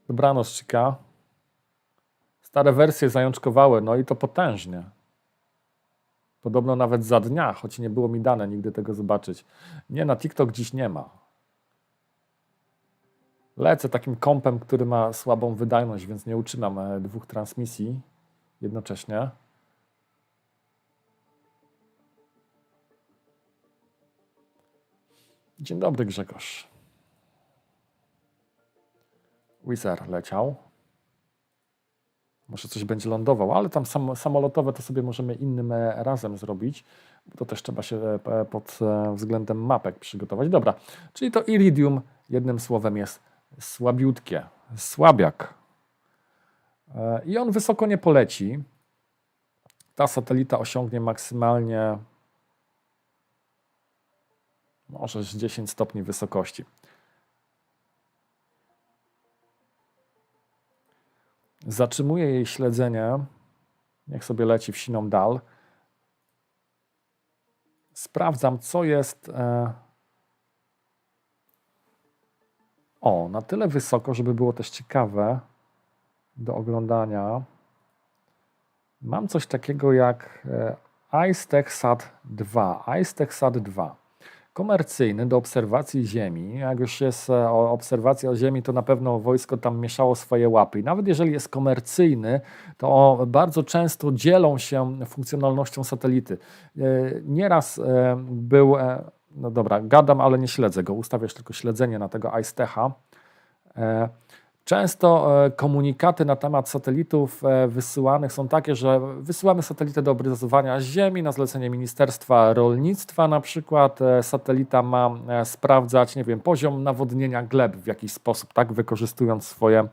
Dobranoc, Chica. Stare wersje zajączkowały, no i to potężnie. Podobno nawet za dnia, choć nie było mi dane nigdy tego zobaczyć. Nie, na TikTok dziś nie ma. Lecę takim kompem, który ma słabą wydajność, więc nie utrzymam dwóch transmisji jednocześnie. Dzień dobry, Grzegorz. Wizard leciał. Może coś będzie lądował, ale tam samolotowe to sobie możemy innym razem zrobić. To też trzeba się pod względem mapek przygotować. Dobra, czyli to Iridium jednym słowem jest słabiutkie, słabiak. I on wysoko nie poleci. Ta satelita osiągnie maksymalnie może z 10 stopni wysokości. Zatrzymuję jej śledzenie. Niech sobie leci w siną dal. Sprawdzam, co jest na tyle wysoko, żeby było też ciekawe do oglądania. Mam coś takiego jak IceTechSat 2. IceTechSat 2. Komercyjny do obserwacji Ziemi. Jak już jest obserwacja o Ziemi, to na pewno wojsko tam mieszało swoje łapy. I nawet jeżeli jest komercyjny, to bardzo często dzielą się funkcjonalnością satelity. Nieraz był, no dobra, gadam, ale nie śledzę go. Ustawiasz tylko śledzenie na tego IceTecha. Często komunikaty na temat satelitów wysyłanych są takie, że wysyłamy satelitę do obrazowania Ziemi na zlecenie Ministerstwa Rolnictwa. Na przykład satelita ma sprawdzać, nie wiem, poziom nawodnienia gleb w jakiś sposób, tak, wykorzystując swoje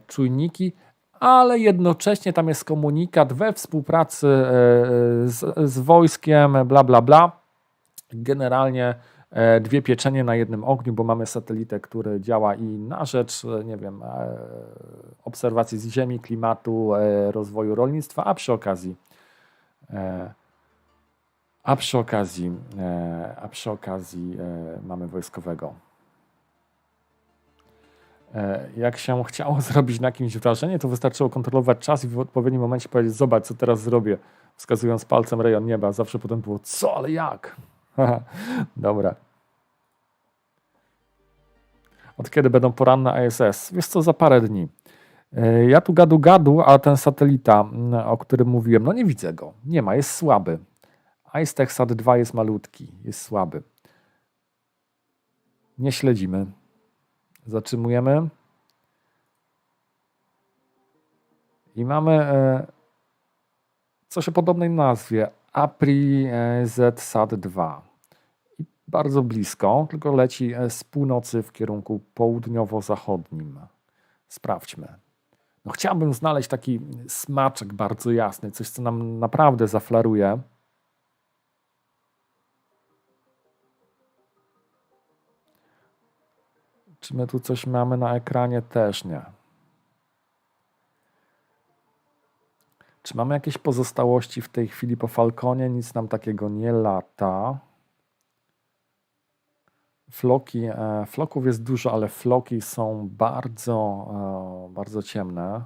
czujniki, ale jednocześnie tam jest komunikat we współpracy z wojskiem, bla, bla, bla. Generalnie dwie pieczenie na jednym ogniu, bo mamy satelitę, który działa i na rzecz, nie wiem, obserwacji z Ziemi, klimatu, rozwoju rolnictwa, a przy okazji mamy wojskowego. Jak się chciało zrobić na kimś wrażenie, to wystarczyło kontrolować czas i w odpowiednim momencie powiedzieć: zobacz, co teraz zrobię, wskazując palcem rejon nieba. Zawsze potem było: co, ale jak? Dobra. Od kiedy będą poranne ISS? Wiesz co, za parę dni. Ja tu gadu, a ten satelita, o którym mówiłem, no nie widzę go. Nie ma, jest słaby. IceTech 2 jest malutki, jest słaby. Nie śledzimy. Zatrzymujemy. I mamy coś o podobnej nazwie. APRI-ZSat-2. I bardzo blisko, tylko leci z północy w kierunku południowo-zachodnim. Sprawdźmy. No, chciałbym znaleźć taki smaczek bardzo jasny, coś, co nam naprawdę zaflaruje. Czy my tu coś mamy na ekranie? Też nie. Czy mamy jakieś pozostałości w tej chwili po Falconie? Nic nam takiego nie lata. Floków jest dużo, ale floki są bardzo ciemne.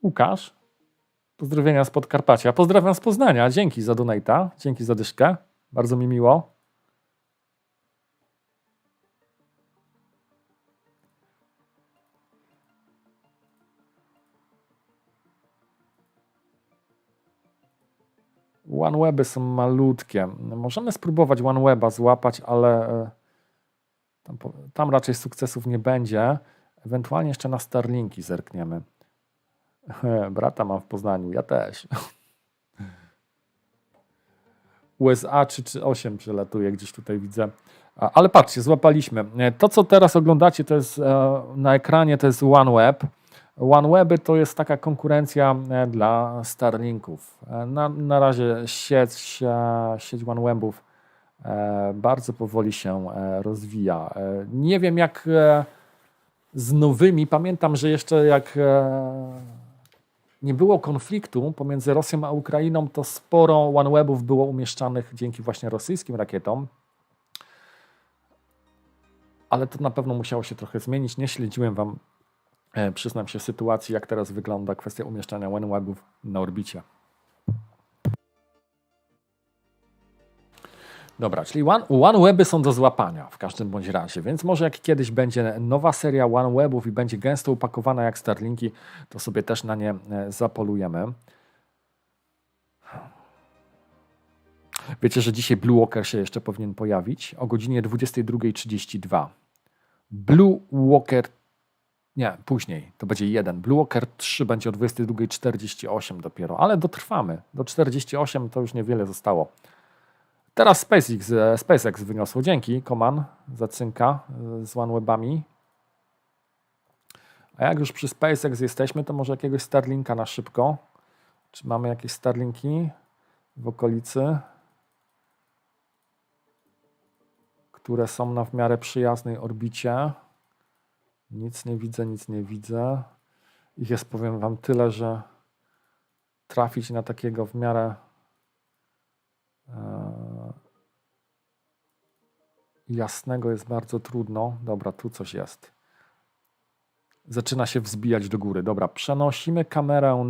Łukasz? Pozdrowienia z Podkarpacia. Pozdrawiam z Poznania. Dzięki za donate'a. Dzięki za dyszkę. Bardzo mi miło. OneWeby są malutkie. Możemy spróbować OneWeba złapać, ale tam raczej sukcesów nie będzie. Ewentualnie jeszcze na Starlinki zerkniemy. Brata mam w Poznaniu, ja też. USA 338 przelatuje, gdzieś tutaj widzę. Ale patrzcie, złapaliśmy. To, co teraz oglądacie, to jest na ekranie, to jest OneWeb. OneWeby to jest taka konkurencja dla Starlinków. Na razie sieć OneWebów bardzo powoli się rozwija. Nie wiem jak z nowymi. Pamiętam, że jeszcze jak nie było konfliktu pomiędzy Rosją a Ukrainą, to sporo OneWebów było umieszczanych dzięki właśnie rosyjskim rakietom. Ale to na pewno musiało się trochę zmienić. Nie śledziłem wam, przyznam się, sytuacji, jak teraz wygląda kwestia umieszczania OneWebów na orbicie. Dobra, czyli OneWeby są do złapania w każdym bądź razie, więc może jak kiedyś będzie nowa seria OneWebów i będzie gęsto upakowana jak Starlinki, to sobie też na nie zapolujemy. Wiecie, że dzisiaj Blue Walker się jeszcze powinien pojawić o godzinie 22:32. Blue Walker, nie, później, to będzie jeden. Blue Walker 3 będzie o 22:48 dopiero, ale dotrwamy. Do 48 to już niewiele zostało. Teraz SpaceX wyniosło. Dzięki, Koman, za cynka z OneWebami. A jak już przy SpaceX jesteśmy, to może jakiegoś Starlinka na szybko. Czy mamy jakieś Starlinki w okolicy, które są na w miarę przyjaznej orbicie? Nic nie widzę. Ich jest, powiem wam, tyle, że trafić na takiego w miarę jasnego jest bardzo trudno. Dobra, tu coś jest. Zaczyna się wzbijać do góry. Dobra, przenosimy kamerę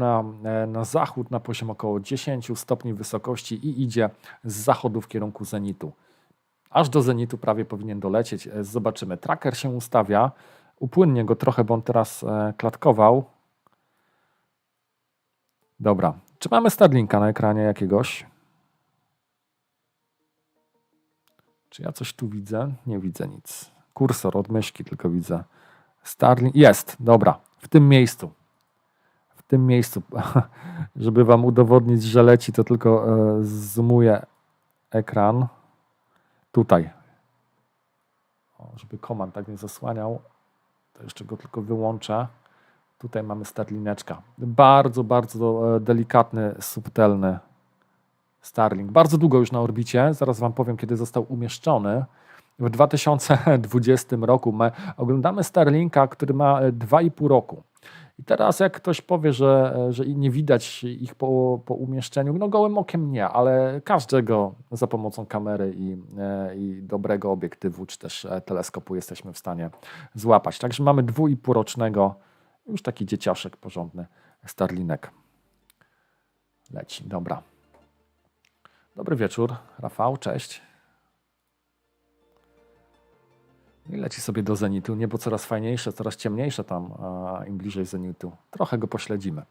na zachód na poziom około 10 stopni wysokości i idzie z zachodu w kierunku zenitu. Aż do zenitu prawie powinien dolecieć. Zobaczymy. Tracker się ustawia. Upłynnie go trochę, bo on teraz klatkował. Dobra. Czy mamy Starlinka na ekranie jakiegoś? Czy ja coś tu widzę? Nie widzę nic. Kursor od myszki tylko widzę. Starlink. Jest, dobra. W tym miejscu. W tym miejscu. Żeby wam udowodnić, że leci, to tylko zoomuję ekran. Tutaj. O, żeby komand tak nie zasłaniał, to jeszcze go tylko wyłączę. Tutaj mamy Starlineczka. Bardzo, bardzo delikatny, subtelny Starlink. Bardzo długo już na orbicie. Zaraz wam powiem, kiedy został umieszczony. W 2020 roku oglądamy Starlinka, który ma 2,5 roku. I teraz jak ktoś powie, że nie widać ich po umieszczeniu, no gołym okiem nie, ale każdego za pomocą kamery i dobrego obiektywu, czy też teleskopu jesteśmy w stanie złapać. Także mamy 2,5-rocznego, już taki dzieciaszek porządny, Starlinek. Leci, dobra. Dobry wieczór, Rafał, cześć. I leci sobie do zenitu. Niebo coraz fajniejsze, coraz ciemniejsze tam, im bliżej zenitu. Trochę go pośledzimy.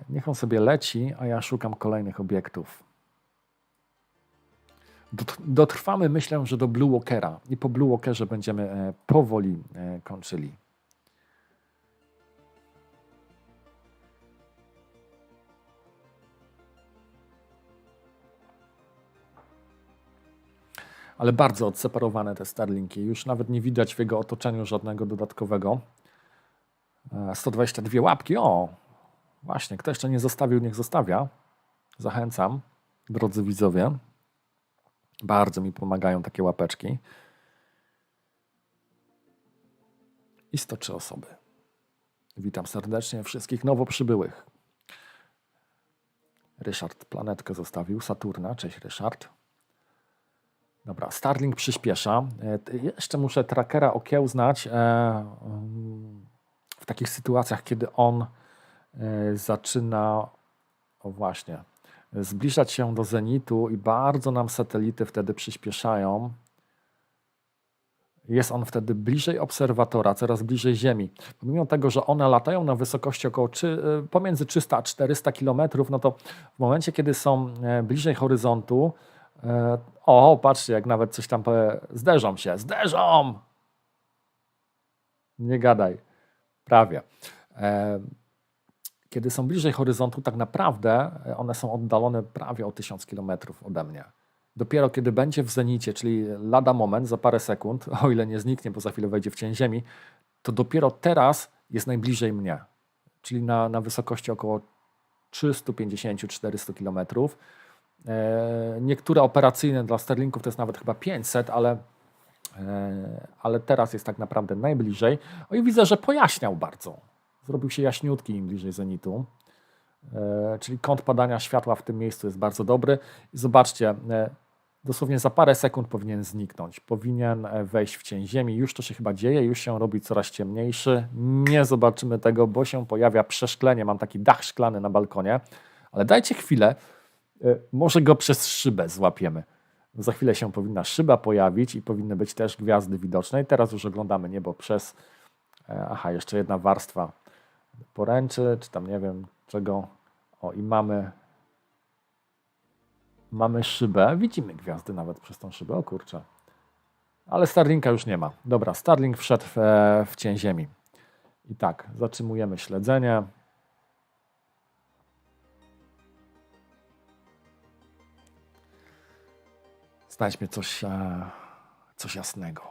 Niech on sobie leci, a ja szukam kolejnych obiektów. Dotrwamy, myślę, że do Blue Walkera. I po Blue Walkerze będziemy powoli kończyli. Ale bardzo odseparowane te Starlinki. Już nawet nie widać w jego otoczeniu żadnego dodatkowego. 122 łapki. O, właśnie, kto jeszcze nie zostawił, niech zostawia. Zachęcam, drodzy widzowie. Bardzo mi pomagają takie łapeczki. I 103 osoby. Witam serdecznie wszystkich nowo przybyłych. Ryszard planetkę zostawił, Saturna. Cześć Ryszard. Dobra, Starlink przyspiesza. Jeszcze muszę trackera okiełznać w takich sytuacjach, kiedy on zaczyna, o właśnie, zbliżać się do zenitu i bardzo nam satelity wtedy przyspieszają. Jest on wtedy bliżej obserwatora, coraz bliżej Ziemi. Pomimo tego, że one latają na wysokości około pomiędzy 300 a 400 km, no to w momencie, kiedy są bliżej horyzontu, o, patrzcie, jak nawet coś tam zderzą się. Zderzą! Nie gadaj. Prawie. Kiedy są bliżej horyzontu, tak naprawdę one są oddalone prawie o 1000 km ode mnie. Dopiero kiedy będzie w zenicie, czyli lada moment, za parę sekund, o ile nie zniknie, bo za chwilę wejdzie w cień Ziemi, to dopiero teraz jest najbliżej mnie. Czyli na wysokości około 350-400 km. Niektóre operacyjne dla Starlinków to jest nawet chyba 500, ale teraz jest tak naprawdę najbliżej. O i widzę, że pojaśniał bardzo. Zrobił się jaśniutki im bliżej zenitu. Czyli kąt padania światła w tym miejscu jest bardzo dobry. I zobaczcie, dosłownie za parę sekund powinien zniknąć. Powinien wejść w cień Ziemi. Już to się chyba dzieje, już się robi coraz ciemniejszy. Nie zobaczymy tego, bo się pojawia przeszklenie. Mam taki dach szklany na balkonie, ale dajcie chwilę. Może go przez szybę złapiemy. Za chwilę się powinna szyba pojawić i powinny być też gwiazdy widoczne. I teraz już oglądamy niebo przez... Aha, jeszcze jedna warstwa poręczy, czy tam nie wiem czego. O, i mamy szybę. Widzimy gwiazdy nawet przez tą szybę. O kurczę. Ale Starlinka już nie ma. Dobra, Starlink wszedł w cień Ziemi. I tak, zatrzymujemy śledzenie. Znajdźmy coś jasnego.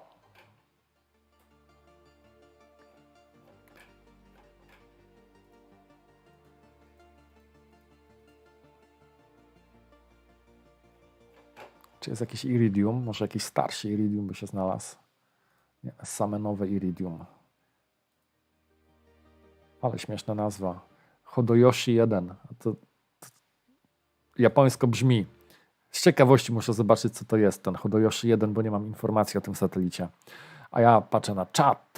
Czy jest jakiś iridium? Może jakiś starszy iridium by się znalazł? Nie, same nowe iridium. Ale śmieszna nazwa. Hodoyoshi 1. To japońsko brzmi. Z ciekawości muszę zobaczyć, co to jest ten Hodoyoshi 1, bo nie mam informacji o tym satelicie. A ja patrzę na czat.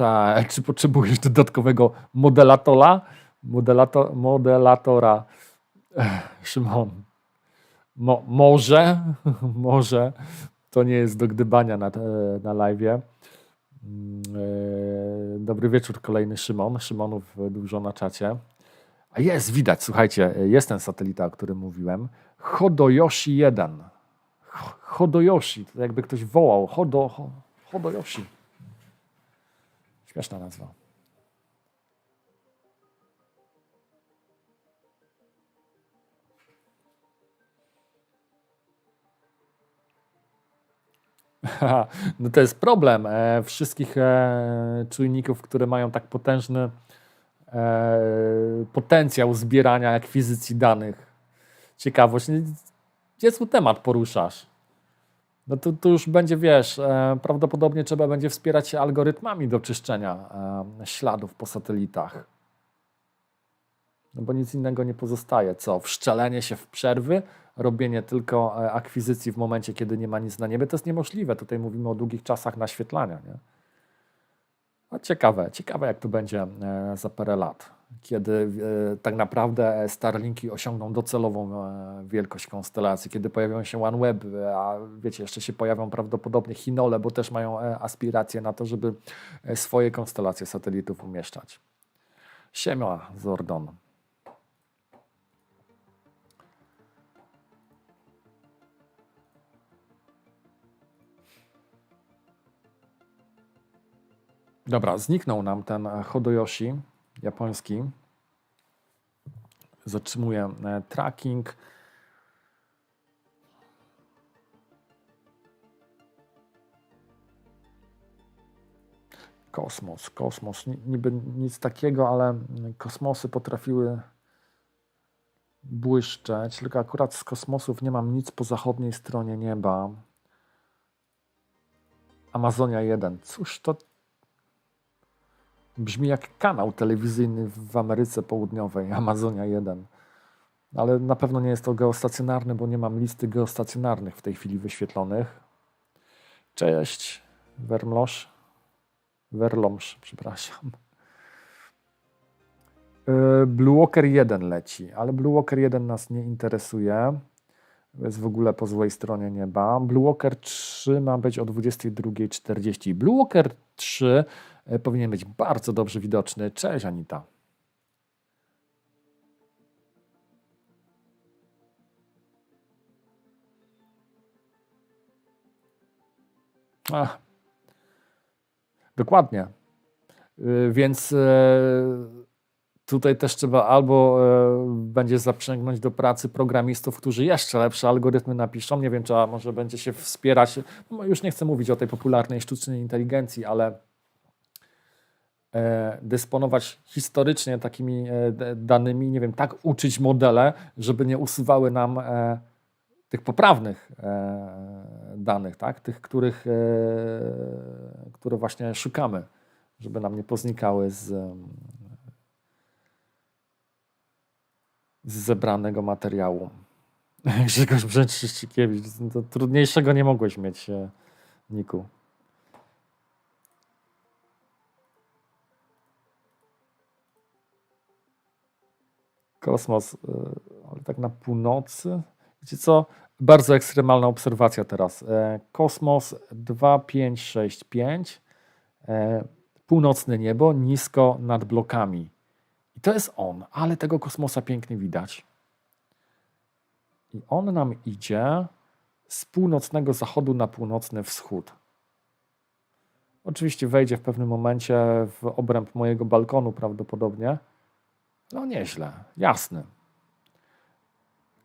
Czy potrzebujesz dodatkowego modelatora? Szymon. Może. To nie jest do gdybania na live'ie. Dobry wieczór, kolejny Szymon. Szymonów dużo na czacie. A jest, widać, słuchajcie, jest ten satelita, o którym mówiłem. Hodoyoshi 1. Hodoyoshi. To jakby ktoś wołał. Hodoyoshi. Śmieszna nazwa. No to jest problem wszystkich czujników, które mają tak potężny potencjał zbierania, akwizycji danych. Ciekawość. Niezły temat poruszasz. No to już będzie, wiesz, prawdopodobnie trzeba będzie wspierać się algorytmami do czyszczenia śladów po satelitach. No bo nic innego nie pozostaje. Co? Wszczelenie się w przerwy, robienie tylko akwizycji w momencie, kiedy nie ma nic na niebie, to jest niemożliwe. Tutaj mówimy o długich czasach naświetlania. Nie? No ciekawe jak to będzie za parę lat, kiedy tak naprawdę Starlinki osiągną docelową wielkość konstelacji, kiedy pojawią się OneWeb, a wiecie, jeszcze się pojawią prawdopodobnie Hinole, bo też mają aspiracje na to, żeby swoje konstelacje satelitów umieszczać. Siema, Zordon. Dobra, zniknął nam ten Hodoyoshi japoński. Zatrzymuję tracking. Kosmos. Niby nic takiego, ale kosmosy potrafiły błyszczeć. Tylko akurat z kosmosów nie mam nic po zachodniej stronie nieba. Amazonia 1. Cóż to brzmi jak kanał telewizyjny w Ameryce Południowej. Amazonia 1. Ale na pewno nie jest to geostacjonarny, bo nie mam listy geostacjonarnych w tej chwili wyświetlonych. Cześć, Werlomsz, przepraszam. Blue Walker 1 leci, ale Blue Walker 1 nas nie interesuje. Jest w ogóle po złej stronie nieba. Blue Walker 3 ma być o 22:40. Blue Walker 3 powinien być bardzo dobrze widoczny. Cześć, Anita. Dokładnie. Więc tutaj też trzeba albo będzie zaprzęgnąć do pracy programistów, którzy jeszcze lepsze algorytmy napiszą. Nie wiem, czy może będzie się wspierać. No, już nie chcę mówić o tej popularnej sztucznej inteligencji, ale dysponować historycznie takimi danymi, nie wiem, tak uczyć modele, żeby nie usuwały nam tych poprawnych danych, tak? Tych, które właśnie szukamy, żeby nam nie poznikały z zebranego materiału. Grzegorz Brzęczyszczykiewicz, to trudniejszego nie mogłeś mieć, Niku. Kosmos, ale tak na północy. Wiecie co? Bardzo ekstremalna obserwacja teraz. Kosmos 2565, północne niebo, nisko nad blokami. I to jest on, ale tego kosmosa pięknie widać. I on nam idzie z północnego zachodu na północny wschód. Oczywiście wejdzie w pewnym momencie w obręb mojego balkonu prawdopodobnie. No nieźle, jasny.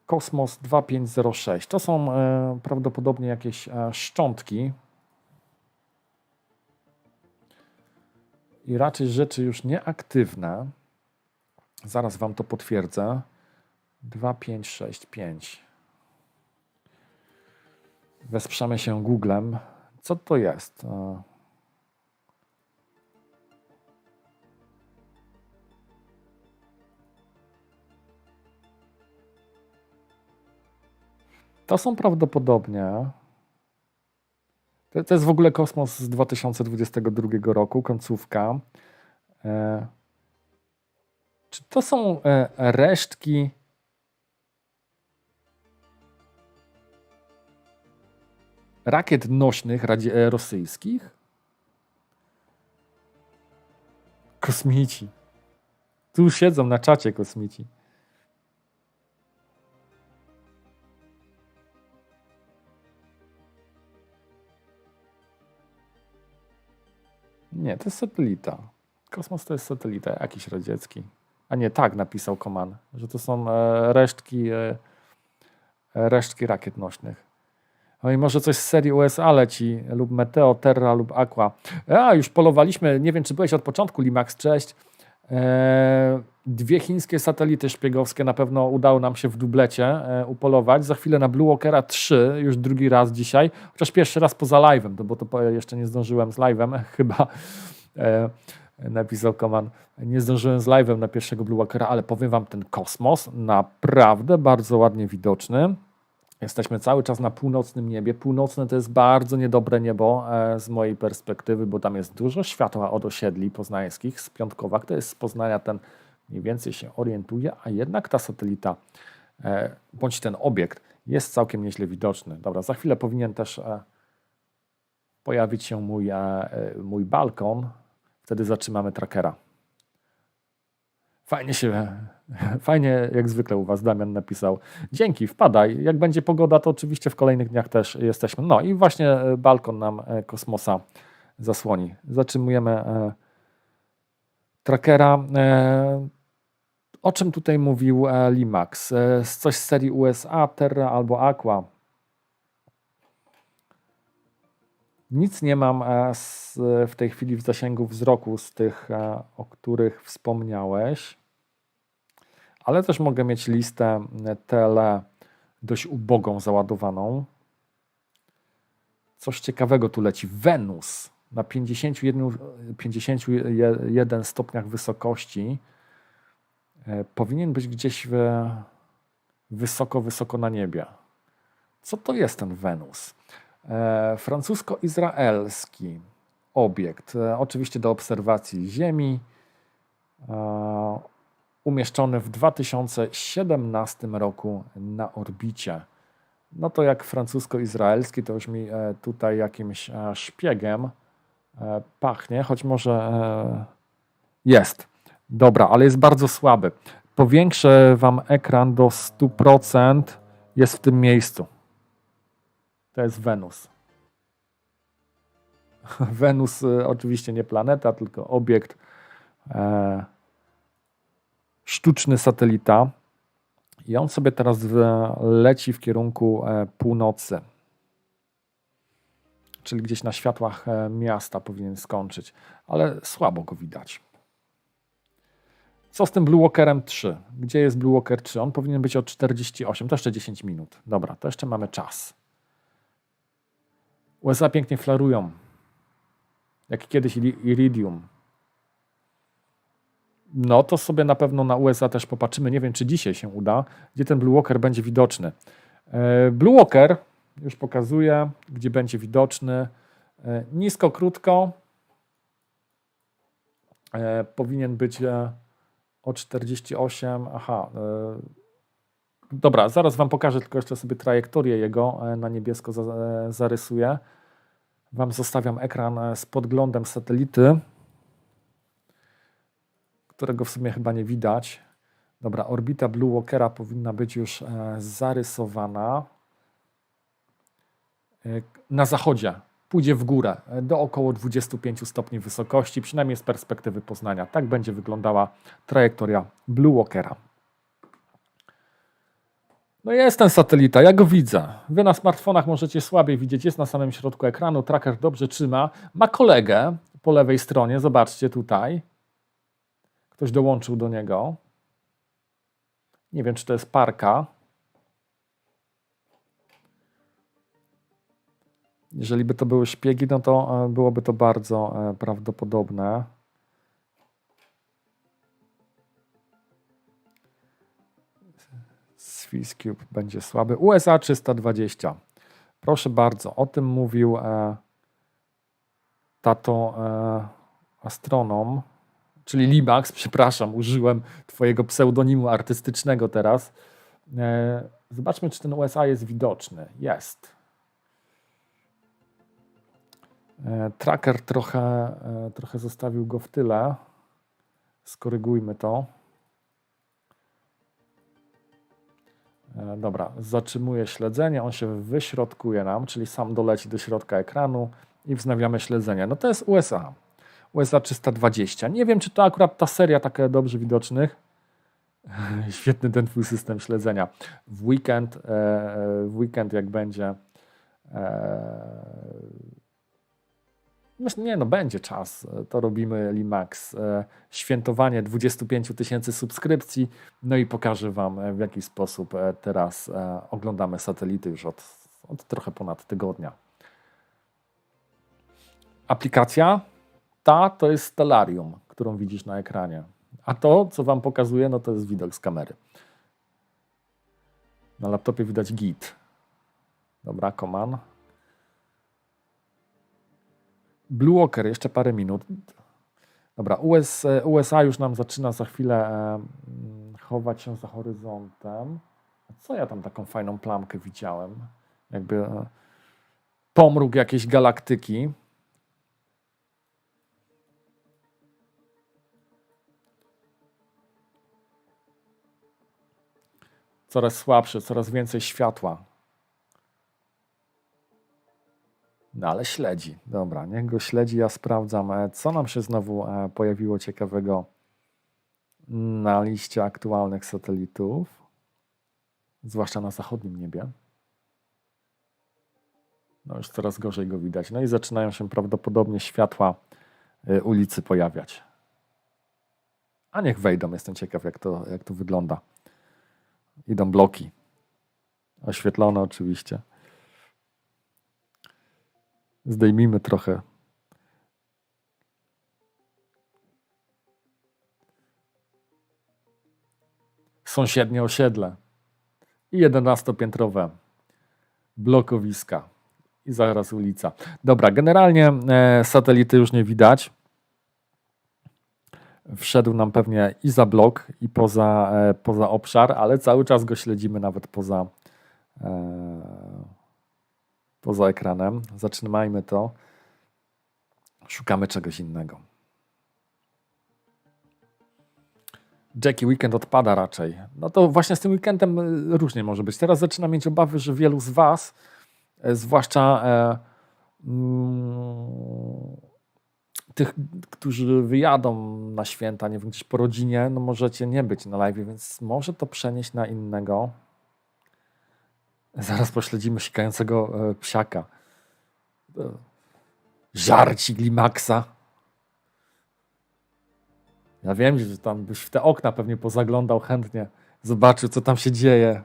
Kosmos 2506. To są prawdopodobnie jakieś szczątki. I raczej rzeczy już nieaktywne. Zaraz wam to potwierdzę. 2565. Wesprzemy się Googlem. Co to jest? To są prawdopodobnie... To jest w ogóle kosmos z 2022 roku, końcówka. Czy to są resztki rakiet nośnych rosyjskich? Kosmici. Tu siedzą na czacie kosmici. Nie, to jest satelita. Kosmos to jest satelita, jakiś radziecki. A nie, tak napisał Koman, że to są resztki rakiet nośnych. No i może coś z serii USA leci, lub Meteo, Terra, lub Aqua. Już polowaliśmy, nie wiem czy byłeś od początku, Limax, cześć. 2 chińskie satelity szpiegowskie na pewno udało nam się w dublecie upolować. Za chwilę na Blue Walkera 3, już drugi raz dzisiaj, chociaż pierwszy raz poza live'em, bo to jeszcze nie zdążyłem z live'em, chyba napisał Koman. Nie zdążyłem z live'em na pierwszego Blue Walkera, ale powiem wam, ten kosmos naprawdę bardzo ładnie widoczny. Jesteśmy cały czas na północnym niebie. Północne to jest bardzo niedobre niebo z mojej perspektywy, bo tam jest dużo światła od osiedli poznańskich z Piątkowa. Kto jest z Poznania, ten mniej więcej się orientuje, a jednak ta satelita bądź ten obiekt jest całkiem nieźle widoczny. Dobra, za chwilę powinien też pojawić się mój balkon. Wtedy zatrzymamy trackera. Fajnie jak zwykle u was, Damian napisał. Dzięki, wpadaj. Jak będzie pogoda, to oczywiście w kolejnych dniach też jesteśmy. No i właśnie balkon nam kosmosa zasłoni. Zatrzymujemy trackera. O czym tutaj mówił Limax? Coś z serii USA, Terra albo Aqua. Nic nie mam w tej chwili w zasięgu wzroku z tych, o których wspomniałeś, ale też mogę mieć listę tele dość ubogą załadowaną. Coś ciekawego tu leci. Wenus na 51 stopniach wysokości powinien być gdzieś wysoko na niebie. Co to jest ten Wenus? Francusko-izraelski obiekt, oczywiście do obserwacji Ziemi, umieszczony w 2017 roku na orbicie. No to jak francusko-izraelski, to już mi tutaj jakimś szpiegiem pachnie, choć może jest. Dobra, ale jest bardzo słaby. Powiększę wam ekran do 100%, jest w tym miejscu. To jest Wenus. Wenus oczywiście nie planeta, tylko obiekt, sztuczny satelita. I on sobie teraz leci w kierunku północy. Czyli gdzieś na światłach miasta powinien skończyć. Ale słabo go widać. Co z tym Blue Walkerem 3? Gdzie jest Blue Walker 3? On powinien być od 48, to jeszcze 10 minut. Dobra, to jeszcze mamy czas. USA pięknie flarują. Jak kiedyś Iridium. No to sobie na pewno na USA też popatrzymy. Nie wiem, czy dzisiaj się uda, gdzie ten Blue Walker będzie widoczny. Blue Walker już pokazuję, gdzie będzie widoczny. Nisko, krótko. Powinien być o 48. Aha. Dobra, zaraz wam pokażę, tylko jeszcze sobie trajektorię jego na niebiesko zarysuję. Wam zostawiam ekran z podglądem satelity, którego w sumie chyba nie widać. Dobra, orbita Blue Walkera powinna być już zarysowana. Na zachodzie pójdzie w górę do około 25 stopni wysokości, przynajmniej z perspektywy Poznania. Tak będzie wyglądała trajektoria Blue Walkera. No jest ten satelita, ja go widzę. Wy na smartfonach możecie słabiej widzieć, jest na samym środku ekranu, tracker dobrze trzyma. Ma kolegę po lewej stronie, zobaczcie tutaj. Ktoś dołączył do niego. Nie wiem, czy to jest parka. Jeżeli by to były szpiegi, no to byłoby to bardzo prawdopodobne. SwissCube będzie słaby. USA 320. Proszę bardzo, o tym mówił tato astronom, czyli Limax, przepraszam, użyłem twojego pseudonimu artystycznego teraz. Zobaczmy, czy ten USA jest widoczny. Jest. Tracker trochę zostawił go w tyle. Skorygujmy to. Dobra, zatrzymuję śledzenie, on się wyśrodkuje nam, czyli sam doleci do środka ekranu i wznawiamy śledzenie. No to jest USA. USA 320. Nie wiem, czy to akurat ta seria taka dobrze widocznych. Świetny ten twój system śledzenia. W weekend jak będzie nie, no będzie czas, to robimy Limax. Świętowanie 25 000 subskrypcji, no i pokażę Wam, w jaki sposób teraz oglądamy satelity już od trochę ponad tygodnia. Aplikacja ta to jest Stellarium, którą widzisz na ekranie. A to, co Wam pokazuję, no to jest widok z kamery. Na laptopie widać git. Dobra, command. Blue Walker, jeszcze parę minut. Dobra, USA już nam zaczyna za chwilę chować się za horyzontem. A co ja tam taką fajną plamkę widziałem? Jakby pomruk jakiejś galaktyki. Coraz słabszy, coraz więcej światła. No ale śledzi. Dobra, niech go śledzi. Ja sprawdzam, co nam się znowu pojawiło ciekawego na liście aktualnych satelitów. Zwłaszcza na zachodnim niebie. No już coraz gorzej go widać. No i zaczynają się prawdopodobnie światła ulicy pojawiać. A niech wejdą. Jestem ciekaw, jak to wygląda. Idą bloki. Oświetlone oczywiście. Zdejmijmy trochę. Sąsiednie osiedle. I 11-piętrowe blokowiska. I zaraz ulica. Dobra, generalnie satelity już nie widać. Wszedł nam pewnie i za blok, i poza obszar, ale cały czas go śledzimy nawet poza ekranem. Zatrzymajmy to. Szukamy czegoś innego. Jackie, weekend odpada raczej. No to właśnie z tym weekendem różnie może być. Teraz zaczynam mieć obawy, że wielu z Was, zwłaszcza tych, którzy wyjadą na święta, nie wiem, gdzieś po rodzinie, no możecie nie być na live, więc może to przenieść na innego. Zaraz pośledzimy sikającego psiaka. Żarcik Limaxa. Ja wiem, że tam byś w te okna pewnie pozaglądał chętnie. Zobaczył, co tam się dzieje.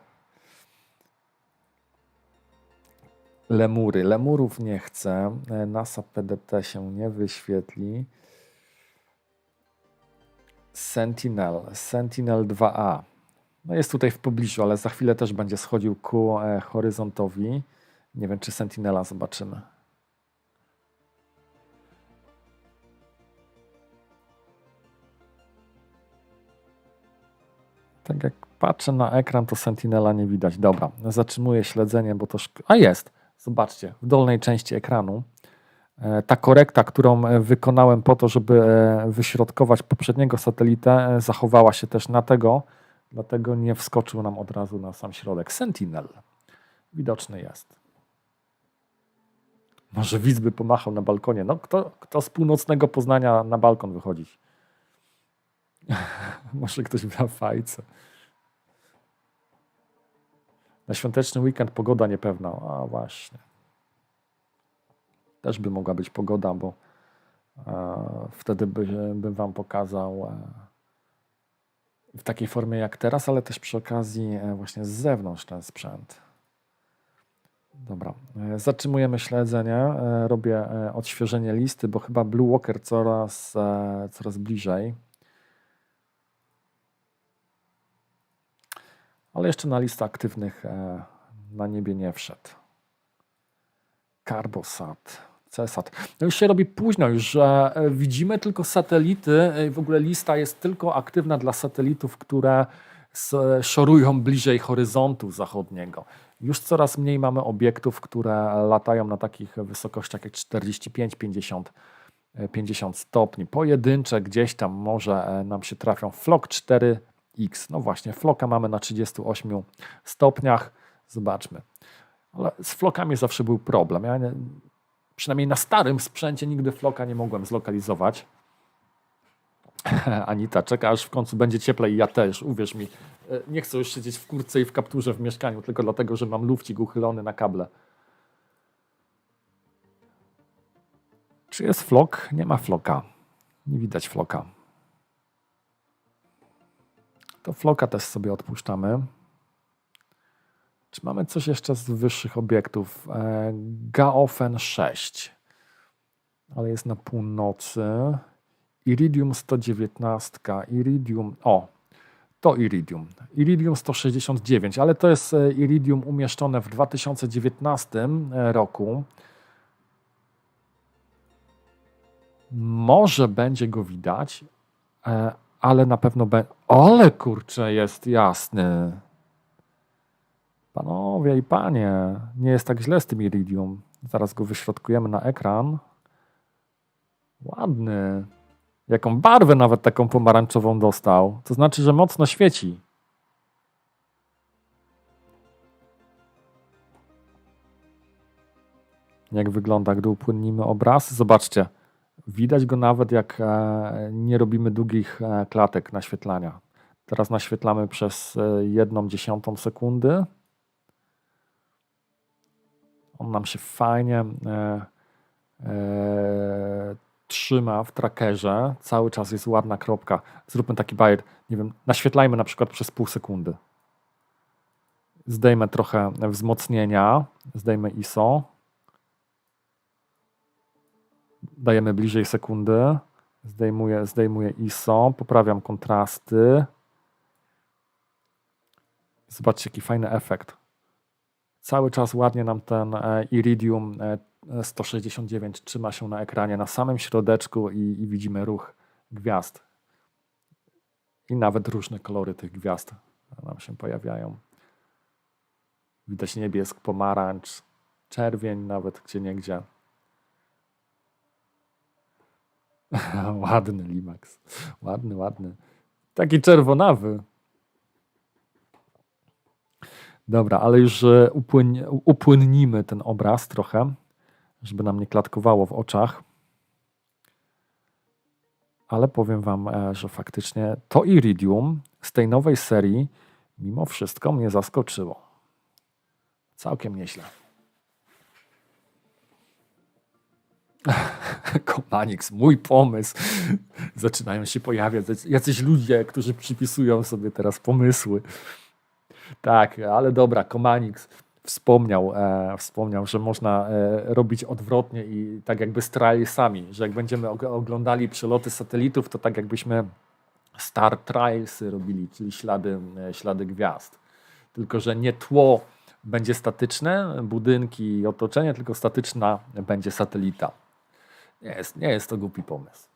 Lemury. Lemurów nie chcę. NASA PDT się nie wyświetli. Sentinel 2A. No jest tutaj w pobliżu, ale za chwilę też będzie schodził ku horyzontowi. Nie wiem, czy Sentinela zobaczymy. Tak jak patrzę na ekran, to Sentinela nie widać. Dobra, zatrzymuję śledzenie, bo to... A jest! Zobaczcie, w dolnej części ekranu ta korekta, którą wykonałem po to, żeby wyśrodkować poprzedniego satelitę, zachowała się też na tego, dlatego nie wskoczył nam od razu na sam środek. Sentinel widoczny jest. Może widz by pomachał na balkonie. No, kto z północnego Poznania na balkon wychodzić? Może ktoś na fajce. Na świąteczny weekend pogoda niepewna. A właśnie. Też by mogła być pogoda, bo wtedy bym Wam pokazał w takiej formie jak teraz, ale też przy okazji właśnie z zewnątrz ten sprzęt. Dobra, zatrzymujemy śledzenie, robię odświeżenie listy, bo chyba Blue Walker coraz bliżej. Ale jeszcze na listę aktywnych na niebie nie wszedł. Carbosat, CSAT. No już się robi późno, już widzimy tylko satelity, w ogóle lista jest tylko aktywna dla satelitów, które szorują bliżej horyzontu zachodniego. Już coraz mniej mamy obiektów, które latają na takich wysokościach jak 45, 50 stopni. Pojedyncze gdzieś tam może nam się trafią. Flock 4X. No właśnie, Flocka mamy na 38 stopniach. Zobaczmy. Ale z Flockami zawsze był problem. Przynajmniej na starym sprzęcie nigdy floka nie mogłem zlokalizować. Anita czeka, aż w końcu będzie cieplej i ja też, uwierz mi. Nie chcę już siedzieć w kurtce i w kapturze w mieszkaniu, tylko dlatego, że mam lufcik uchylony na kable. Czy jest flok? Nie ma floka. Nie widać floka. To floka też sobie odpuszczamy. Czy mamy coś jeszcze z wyższych obiektów? Gaofen 6. Ale jest na północy. Iridium 119. Iridium... To Iridium. Iridium 169, ale to jest Iridium umieszczone w 2019 roku. Może będzie go widać, ale na pewno będzie... Ale kurczę, jest jasny. Panowie i panie, nie jest tak źle z tym Iridium. Zaraz go wyśrodkujemy na ekran. Ładny. Jaką barwę nawet taką pomarańczową dostał. To znaczy, że mocno świeci. Jak wygląda, gdy upłynnimy obraz? Zobaczcie. Widać go nawet, jak nie robimy długich klatek naświetlania. Teraz naświetlamy przez 1/10 sekundy. On nam się fajnie trzyma w trackerze. Cały czas jest ładna kropka. Zróbmy taki bajer. Nie wiem, naświetlajmy na przykład przez pół sekundy. Zdejmę trochę wzmocnienia. Zdejmę ISO. Dajemy bliżej sekundy. Zdejmuję ISO. Poprawiam kontrasty. Zobaczcie, jaki fajny efekt. Cały czas ładnie nam ten Iridium 169 trzyma się na ekranie, na samym środeczku i widzimy ruch gwiazd. I nawet różne kolory tych gwiazd nam się pojawiają. Widać niebiesk, pomarańcz, czerwień nawet gdzieniegdzie. Ładny Limax. Ładny, ładny. Taki czerwonawy. Dobra, ale już upłynnimy ten obraz trochę, żeby nam nie klatkowało w oczach. Ale powiem wam, że faktycznie to Iridium z tej nowej serii mimo wszystko mnie zaskoczyło. Całkiem nieźle. Komanix, mój pomysł. Zaczynają się pojawiać jacyś ludzie, którzy przypisują sobie teraz pomysły. Tak, ale dobra, Komanix wspomniał, że można robić odwrotnie i tak jakby z trialsami, że jak będziemy oglądali przeloty satelitów, to tak jakbyśmy star trialsy robili, czyli ślady gwiazd. Tylko że nie tło będzie statyczne, budynki i otoczenie, tylko statyczna będzie satelita. Nie jest to głupi pomysł.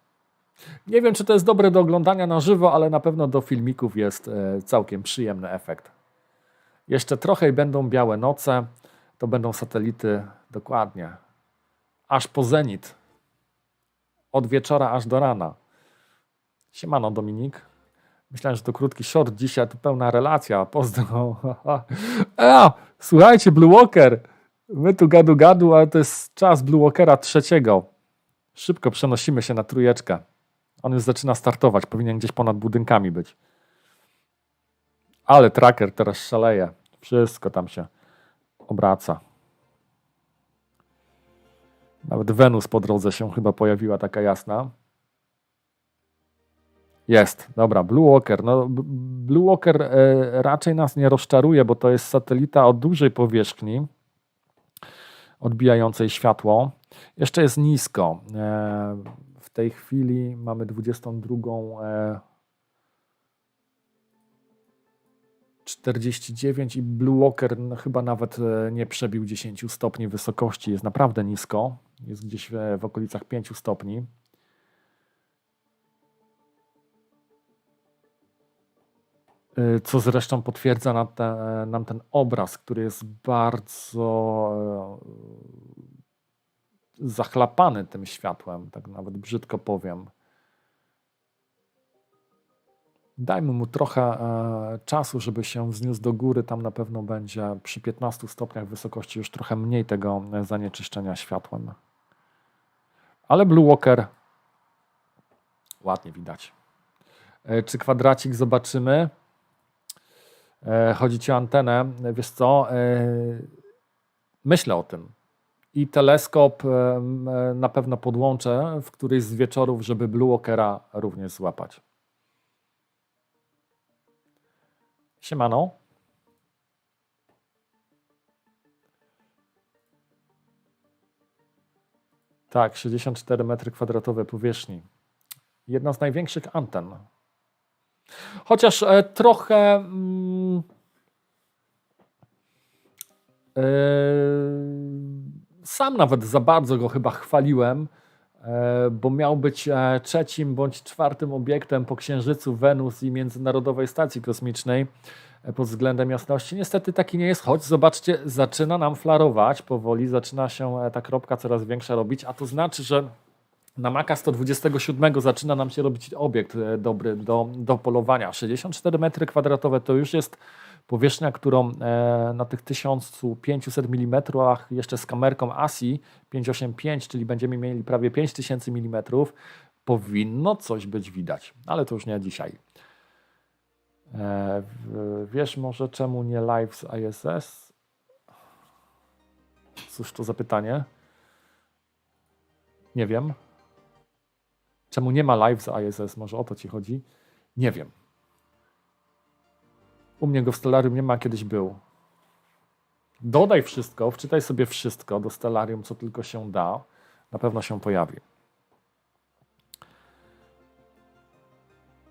Nie wiem, czy to jest dobre do oglądania na żywo, ale na pewno do filmików jest całkiem przyjemny efekt. Jeszcze trochę i będą białe noce, to będą satelity dokładnie, aż po zenit, od wieczora aż do rana. Siemano Dominik, myślałem, że to krótki short, dzisiaj to pełna relacja, pozdro. Słuchajcie, Blue Walker, my tu gadu, ale to jest czas Blue Walkera 3. Szybko przenosimy się na 3. On już zaczyna startować, powinien gdzieś ponad budynkami być. Ale tracker teraz szaleje. Wszystko tam się obraca. Nawet Wenus po drodze się chyba pojawiła taka jasna. Jest, dobra, Blue Walker. No, Blue Walker raczej nas nie rozczaruje, bo to jest satelita o dużej powierzchni, odbijającej światło. Jeszcze jest nisko. W tej chwili mamy 22. 49 i Blue Walker chyba nawet nie przebił 10 stopni wysokości. Jest naprawdę nisko. Jest gdzieś w okolicach 5 stopni. Co zresztą potwierdza nam ten obraz, który jest bardzo zachlapany tym światłem, tak nawet brzydko powiem. Dajmy mu trochę czasu, żeby się wzniósł do góry. Tam na pewno będzie przy 15 stopniach wysokości już trochę mniej tego zanieczyszczenia światłem. Ale Blue Walker ładnie widać. Czy kwadracik zobaczymy? Chodzi ci o antenę. Wiesz co? Myślę o tym. I teleskop na pewno podłączę w któryś z wieczorów, żeby Blue Walkera również złapać. Siemano. Tak, 64 m² powierzchni. Jedna z największych anten. Chociaż trochę sam nawet za bardzo go chyba chwaliłem, bo miał być trzecim bądź czwartym obiektem po Księżycu, Wenus i Międzynarodowej Stacji Kosmicznej pod względem jasności. Niestety taki nie jest, choć zobaczcie, zaczyna nam flarować powoli, zaczyna się ta kropka coraz większa robić, a to znaczy, że na Maca 127 zaczyna nam się robić obiekt dobry do polowania. 64 m² to już jest powierzchnia, którą na tych 1500 mm jeszcze z kamerką ASI 585, czyli będziemy mieli prawie 5000 mm, powinno coś być widać, ale to już nie dzisiaj. Wiesz może czemu nie live z ISS? Cóż to za pytanie? Nie wiem. Czemu nie ma live z ISS? Może o to ci chodzi? Nie wiem. U mnie go w Stellarium nie ma, kiedyś był. Dodaj wszystko, wczytaj sobie wszystko do Stellarium, co tylko się da. Na pewno się pojawi.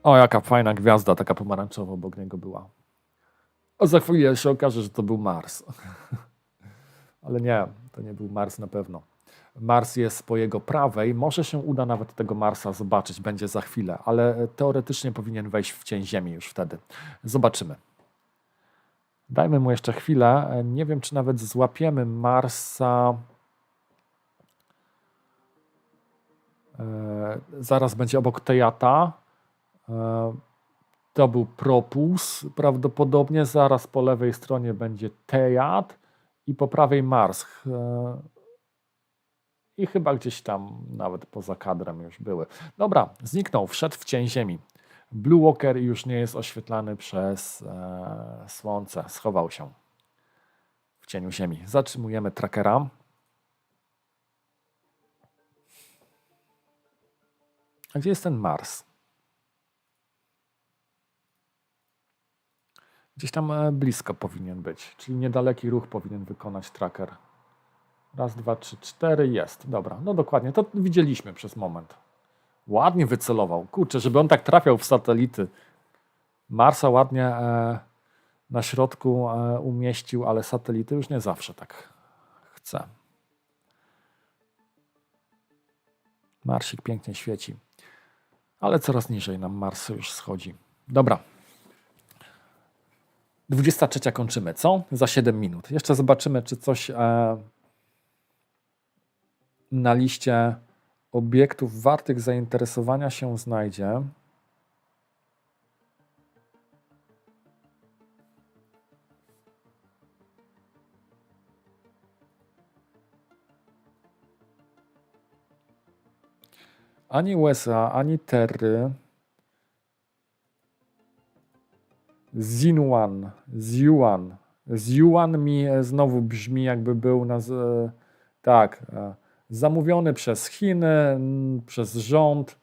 O, jaka fajna gwiazda, taka pomarańczowa obok niego była. O, za chwilę się okaże, że to był Mars. Ale nie, to nie był Mars na pewno. Mars jest po jego prawej, może się uda nawet tego Marsa zobaczyć, będzie za chwilę, ale teoretycznie powinien wejść w cień Ziemi już wtedy. Zobaczymy. Dajmy mu jeszcze chwilę. Nie wiem, czy nawet złapiemy Marsa. Zaraz będzie obok Tejata. To był Propus prawdopodobnie. Zaraz po lewej stronie będzie Tejat i po prawej Mars. I chyba gdzieś tam nawet poza kadrem już były. Dobra, zniknął, wszedł w cień Ziemi. Blue Walker już nie jest oświetlany przez słońce. Schował się w cieniu Ziemi. Zatrzymujemy trackera. A gdzie jest ten Mars? Gdzieś tam blisko powinien być, czyli niedaleki ruch powinien wykonać tracker. Raz, dwa, trzy, cztery, jest. Dobra, no dokładnie, to widzieliśmy przez moment. Ładnie wycelował. Kurczę, żeby on tak trafiał w satelity. Marsa ładnie na środku umieścił, ale satelity już nie zawsze tak chce. Marsik pięknie świeci. Ale coraz niżej nam Mars już schodzi. Dobra. 23 kończymy, co? Za 7 minut. Jeszcze zobaczymy, czy coś na liście obiektów wartych zainteresowania się znajdzie. Ani USA, ani Terry. Ziuan. Ziuan mi znowu brzmi, jakby był tak, zamówiony przez Chiny, przez rząd.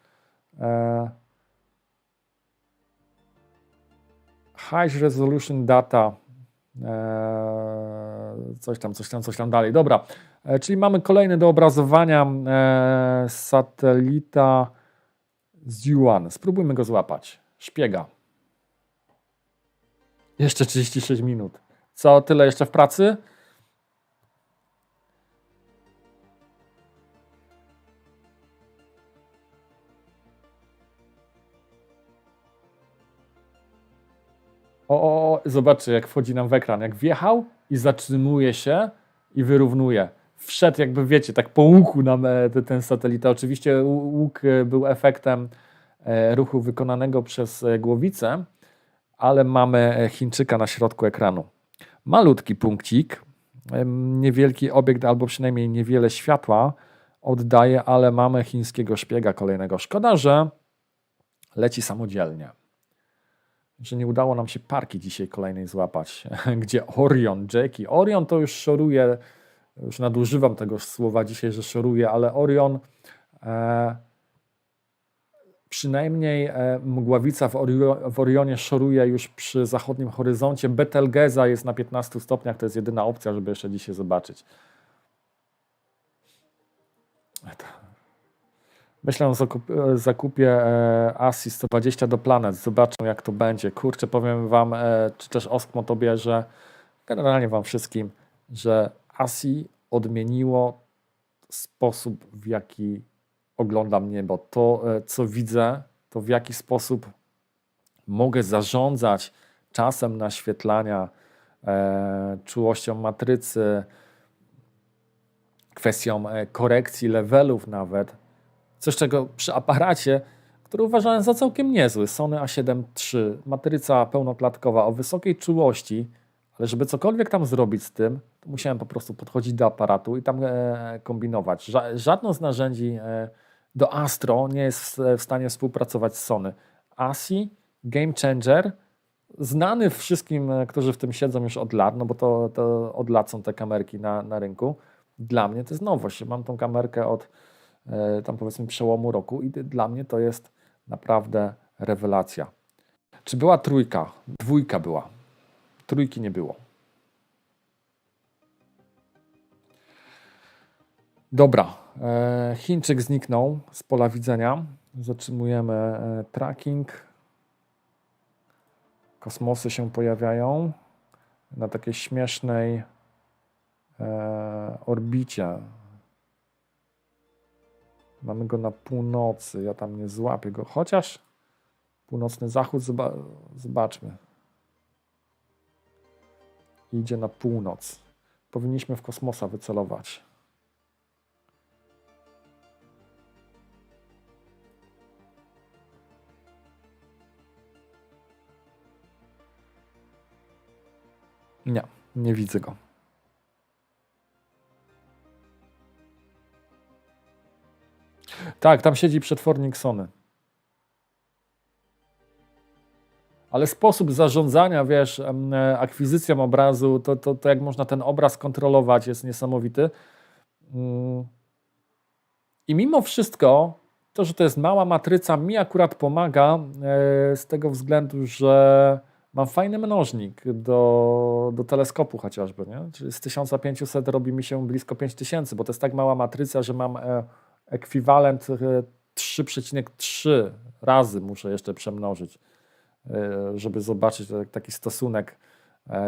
High Resolution Data. Coś tam dalej. Dobra, czyli mamy kolejny do obrazowania satelita Ziuan. Spróbujmy go złapać. Szpiega. Jeszcze 36 minut. Co, tyle jeszcze w pracy? Zobaczcie, jak wchodzi nam w ekran. Jak wjechał i zatrzymuje się i wyrównuje. Wszedł, jakby wiecie, tak po łuku nam ten satelita. Oczywiście łuk był efektem ruchu wykonanego przez głowicę, ale mamy Chińczyka na środku ekranu. Malutki punkcik, niewielki obiekt, albo przynajmniej niewiele światła oddaje, ale mamy chińskiego szpiega kolejnego. Szkoda, że leci samodzielnie. Że nie udało nam się parki dzisiaj kolejnej złapać, gdzie Orion, Jackie. Orion to już szoruje, już nadużywam tego słowa dzisiaj, że szoruje, ale Orion przynajmniej mgławica w Orionie szoruje już przy zachodnim horyzoncie. Betelgeza jest na 15 stopniach, to jest jedyna opcja, żeby jeszcze dzisiaj zobaczyć. Myślę o zakupie ASI 120 do Planet. Zobaczę, jak to będzie. Kurczę, powiem wam, czy też Oskmo to bierze, generalnie wam wszystkim, że ASI odmieniło sposób, w jaki oglądam niebo. To, co widzę, to w jaki sposób mogę zarządzać czasem naświetlania, czułością matrycy, kwestią korekcji levelów nawet. Coś, czego przy aparacie, który uważałem za całkiem niezły, Sony A7 III, matryca pełnoklatkowa o wysokiej czułości, ale żeby cokolwiek tam zrobić z tym, to musiałem po prostu podchodzić do aparatu i tam kombinować. Żadne z narzędzi do Astro nie jest w stanie współpracować z Sony. ASI, Game Changer, znany wszystkim, którzy w tym siedzą już od lat, no bo to od lat są te kamerki na rynku. Dla mnie to jest nowość. Mam tą kamerkę od tam powiedzmy przełomu roku i dla mnie to jest naprawdę rewelacja. Czy była trójka? Dwójka była. Trójki nie było. Dobra. Chińczyk zniknął z pola widzenia. Zatrzymujemy tracking. Kosmosy się pojawiają na takiej śmiesznej orbicie. Mamy go na północy. Ja tam nie złapię go. Chociaż północny zachód, zobaczmy. Idzie na północ. Powinniśmy w kosmosa wycelować. Nie, nie widzę go. Tak, tam siedzi przetwornik Sony. Ale sposób zarządzania, wiesz, akwizycją obrazu, to jak można ten obraz kontrolować, jest niesamowity. I mimo wszystko, to, że to jest mała matryca, mi akurat pomaga z tego względu, że mam fajny mnożnik do teleskopu chociażby, nie? Czyli z 1500 robi mi się blisko 5000, bo to jest tak mała matryca, że mam ekwiwalent 3,3 razy muszę jeszcze przemnożyć, żeby zobaczyć taki stosunek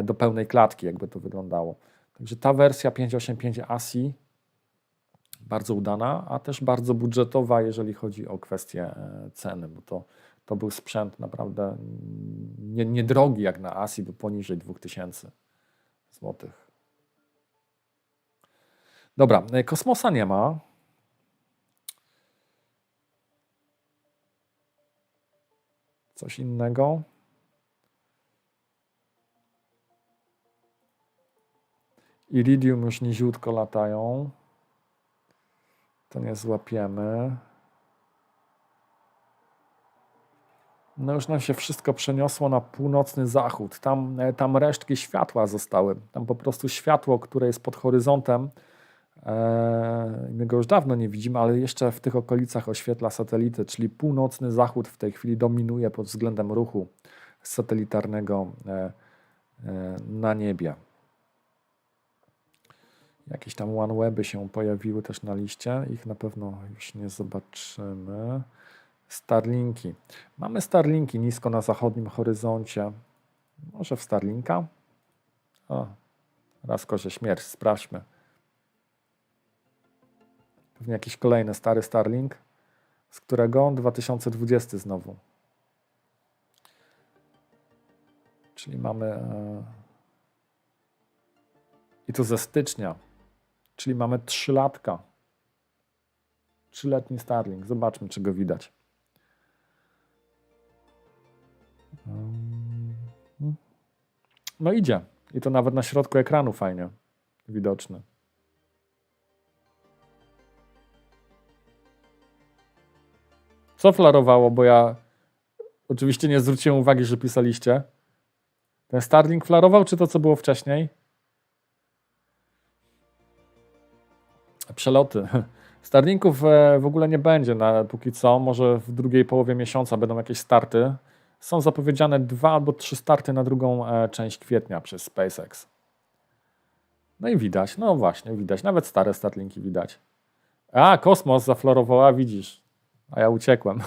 do pełnej klatki, jakby to wyglądało. Także ta wersja 585 ASI bardzo udana, a też bardzo budżetowa, jeżeli chodzi o kwestię ceny, bo to był sprzęt naprawdę niedrogi jak na ASI, bo poniżej 2000 zł. Dobra, kosmosa nie ma. Coś innego. Iridium już niziutko latają. To nie złapiemy. No już nam się wszystko przeniosło na północny zachód. Tam resztki światła zostały. Tam po prostu światło, które jest pod horyzontem. My go już dawno nie widzimy, ale jeszcze w tych okolicach oświetla satelity, czyli północny zachód w tej chwili dominuje pod względem ruchu satelitarnego na niebie. Jakieś tam OneWeby się pojawiły też na liście. Ich na pewno już nie zobaczymy. Starlinki. Mamy Starlinki nisko na zachodnim horyzoncie. Może w Starlinka? O, raz kozie śmierć, sprawdźmy. Pewnie jakiś kolejny stary Starlink. Z którego? 2020 znowu. Czyli mamy... I to ze stycznia. Czyli mamy 3-latka. 3-letni Starlink. Zobaczmy, czy go widać. No idzie. I to nawet na środku ekranu fajnie widoczny. Co flarowało, bo ja oczywiście nie zwróciłem uwagi, że pisaliście. Ten Starlink flarował, czy to, co było wcześniej? Przeloty. Starlinków w ogóle nie będzie póki co. Może w drugiej połowie miesiąca będą jakieś starty. Są zapowiedziane 2 albo 3 starty na drugą część kwietnia przez SpaceX. No i widać, no właśnie, widać. Nawet stare Starlinki widać. A, kosmos zaflorowała, widzisz. A ja uciekłem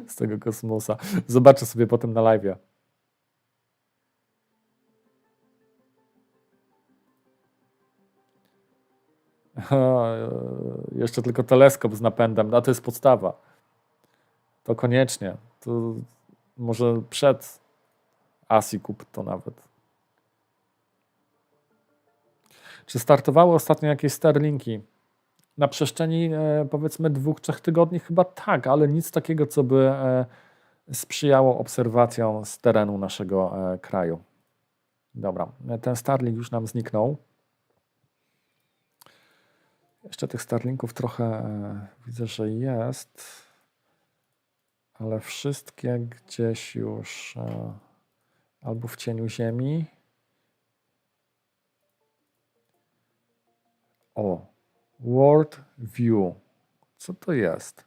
z tego kosmosa. Zobaczę sobie potem na live'ie. Jeszcze tylko teleskop z napędem, a to jest podstawa. To koniecznie. To może przed ASI kup to nawet. Czy startowały ostatnio jakieś Starlinki? Na przestrzeni powiedzmy 2-3 tygodni chyba tak, ale nic takiego, co by sprzyjało obserwacjom z terenu naszego kraju. Dobra, ten Starlink już nam zniknął. Jeszcze tych Starlinków trochę widzę, że jest, ale wszystkie gdzieś już albo w cieniu ziemi. O, World View. Co to jest?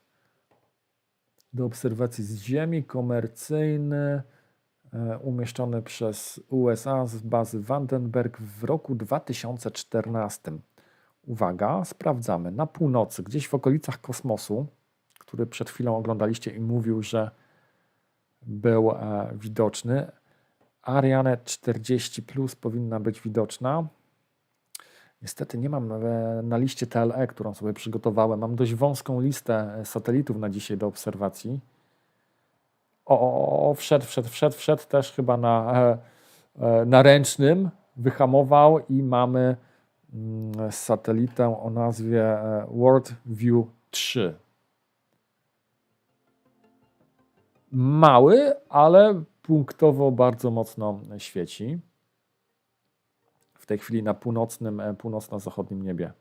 Do obserwacji z Ziemi, komercyjny, umieszczony przez USA z bazy Vandenberg w roku 2014. Uwaga, sprawdzamy. Na północy, gdzieś w okolicach kosmosu, który przed chwilą oglądaliście i mówił, że był widoczny. Ariane 40+ powinna być widoczna. Niestety nie mam na liście TLE, którą sobie przygotowałem. Mam dość wąską listę satelitów na dzisiaj do obserwacji. Wszedł też chyba na ręcznym. Wyhamował i mamy satelitę o nazwie World View 3. Mały, ale punktowo bardzo mocno świeci. W tej chwili na północno-zachodnim niebie.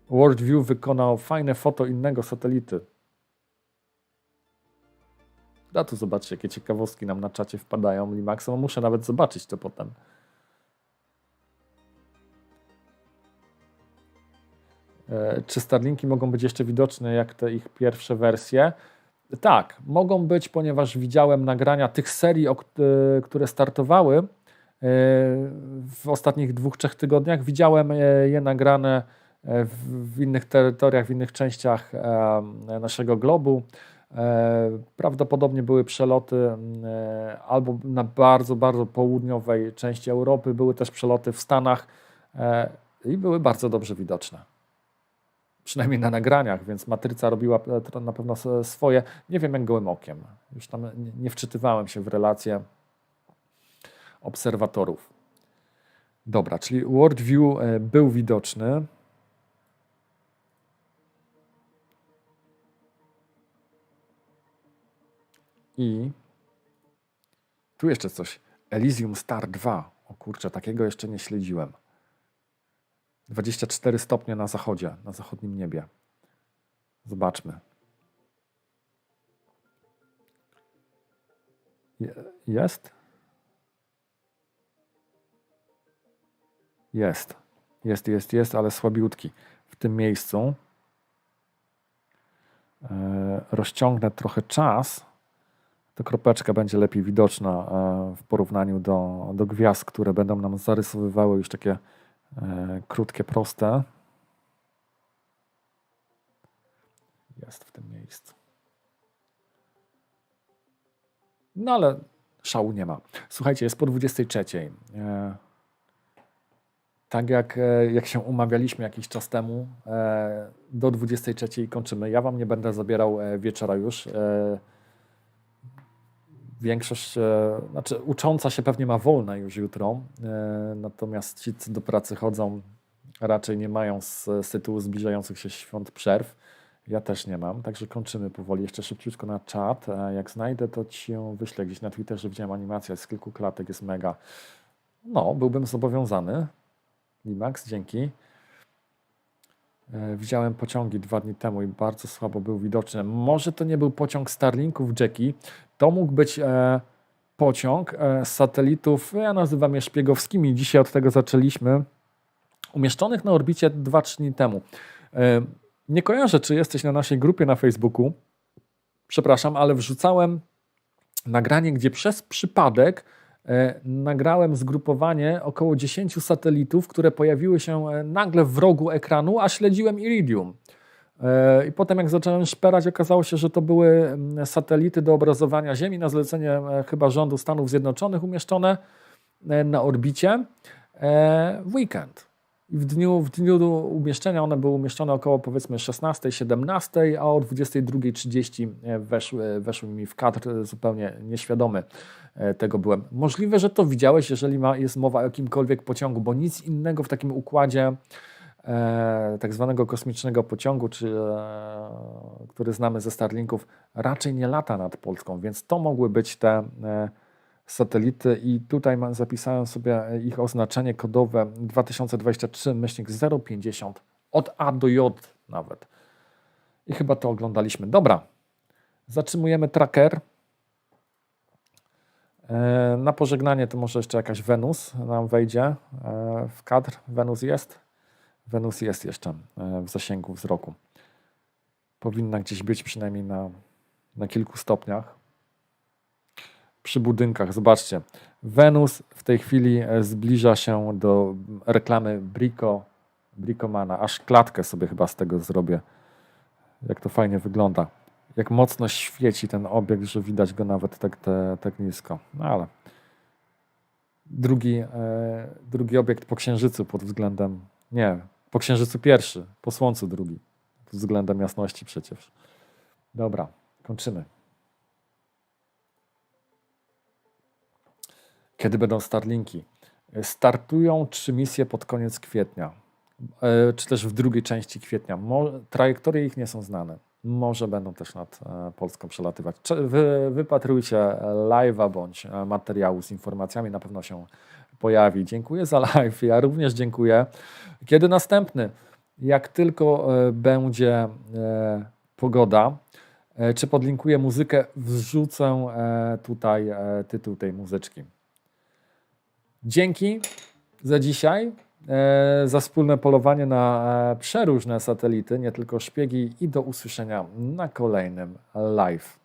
World View wykonał fajne foto innego satelity. A tu zobaczcie, jakie ciekawostki nam na czacie wpadają. Limax, no muszę nawet zobaczyć to potem. Czy Starlinki mogą być jeszcze widoczne jak te ich pierwsze wersje? Tak, mogą być, ponieważ widziałem nagrania tych serii, które startowały w ostatnich 2-3 tygodniach. Widziałem je nagrane w innych terytoriach, w innych częściach naszego globu. Prawdopodobnie były przeloty albo na bardzo, bardzo południowej części Europy. Były też przeloty w Stanach i były bardzo dobrze widoczne. Przynajmniej na nagraniach, więc matryca robiła na pewno swoje. Nie wiem jak gołym okiem. Już tam nie wczytywałem się w relacje obserwatorów. Dobra, czyli World View był widoczny. I tu jeszcze coś. Elysium Star 2. O kurczę, takiego jeszcze nie śledziłem. 24 stopnie na zachodzie, na zachodnim niebie. Zobaczmy. Jest? Jest, ale słabiutki. W tym miejscu rozciągnę trochę czas. To kropeczka będzie lepiej widoczna w porównaniu do gwiazd, które będą nam zarysowywały już takie krótkie, proste. Jest w tym miejscu. No ale szału nie ma. Słuchajcie, jest po 23. Tak jak się umawialiśmy jakiś czas temu, do 23 kończymy. Ja wam nie będę zabierał wieczora już. Większość, znaczy ucząca się pewnie ma wolne już jutro, natomiast ci, co do pracy chodzą, raczej nie mają z tytułu zbliżających się świąt przerw. Ja też nie mam, także kończymy powoli. Jeszcze szybciutko na czat. Jak znajdę, to ci ją wyślę gdzieś na Twitterze. Widziałem animację z kilku klatek, jest mega. No, byłbym zobowiązany. Limax, dzięki. Widziałem pociągi 2 dni temu i bardzo słabo był widoczny. Może to nie był pociąg Starlinków, Jackie. To mógł być pociąg z satelitów, ja nazywam je szpiegowskimi. Dzisiaj od tego zaczęliśmy. Umieszczonych na orbicie 2-3 dni temu. Nie kojarzę, czy jesteś na naszej grupie na Facebooku. Przepraszam, ale wrzucałem nagranie, gdzie przez przypadek nagrałem zgrupowanie około 10 satelitów, które pojawiły się nagle w rogu ekranu, a śledziłem Iridium. I potem jak zacząłem szperać, okazało się, że to były satelity do obrazowania Ziemi na zlecenie chyba rządu Stanów Zjednoczonych umieszczone na orbicie w weekend. I w dniu umieszczenia one były umieszczone około powiedzmy 16-17, a o 22:30 weszły mi w kadr, zupełnie nieświadomy tego byłem. Możliwe, że to widziałeś, jeżeli jest mowa o jakimkolwiek pociągu, bo nic innego w takim układzie tak zwanego kosmicznego pociągu, który znamy ze Starlinków, raczej nie lata nad Polską, więc to mogły być te satelity i tutaj zapisałem sobie ich oznaczenie kodowe 2023-050 od A do J nawet. I chyba to oglądaliśmy. Dobra, zatrzymujemy tracker. Na pożegnanie to może jeszcze jakaś Wenus nam wejdzie w kadr. Wenus jest? Wenus jest jeszcze w zasięgu wzroku. Powinna gdzieś być przynajmniej na kilku stopniach. Przy budynkach, zobaczcie. Wenus w tej chwili zbliża się do reklamy Bricomana. Aż klatkę sobie chyba z tego zrobię. Jak to fajnie wygląda. Jak mocno świeci ten obiekt, że widać go nawet tak nisko. No ale drugi obiekt po Księżycu pod względem... Nie, po Księżycu pierwszy, po Słońcu drugi. Pod względem jasności przecież. Dobra, kończymy. Kiedy będą Starlinki? Startują 3 misje pod koniec kwietnia, czy też w drugiej części kwietnia. Trajektorie ich nie są znane. Może będą też nad Polską przelatywać. Wypatrujcie live'a bądź materiału z informacjami, na pewno się pojawi. Dziękuję za live, ja również dziękuję. Kiedy następny? Jak tylko będzie pogoda, czy podlinkuję muzykę, wrzucę tutaj tytuł tej muzyczki. Dzięki za dzisiaj, za wspólne polowanie na przeróżne satelity, nie tylko szpiegi, i do usłyszenia na kolejnym live.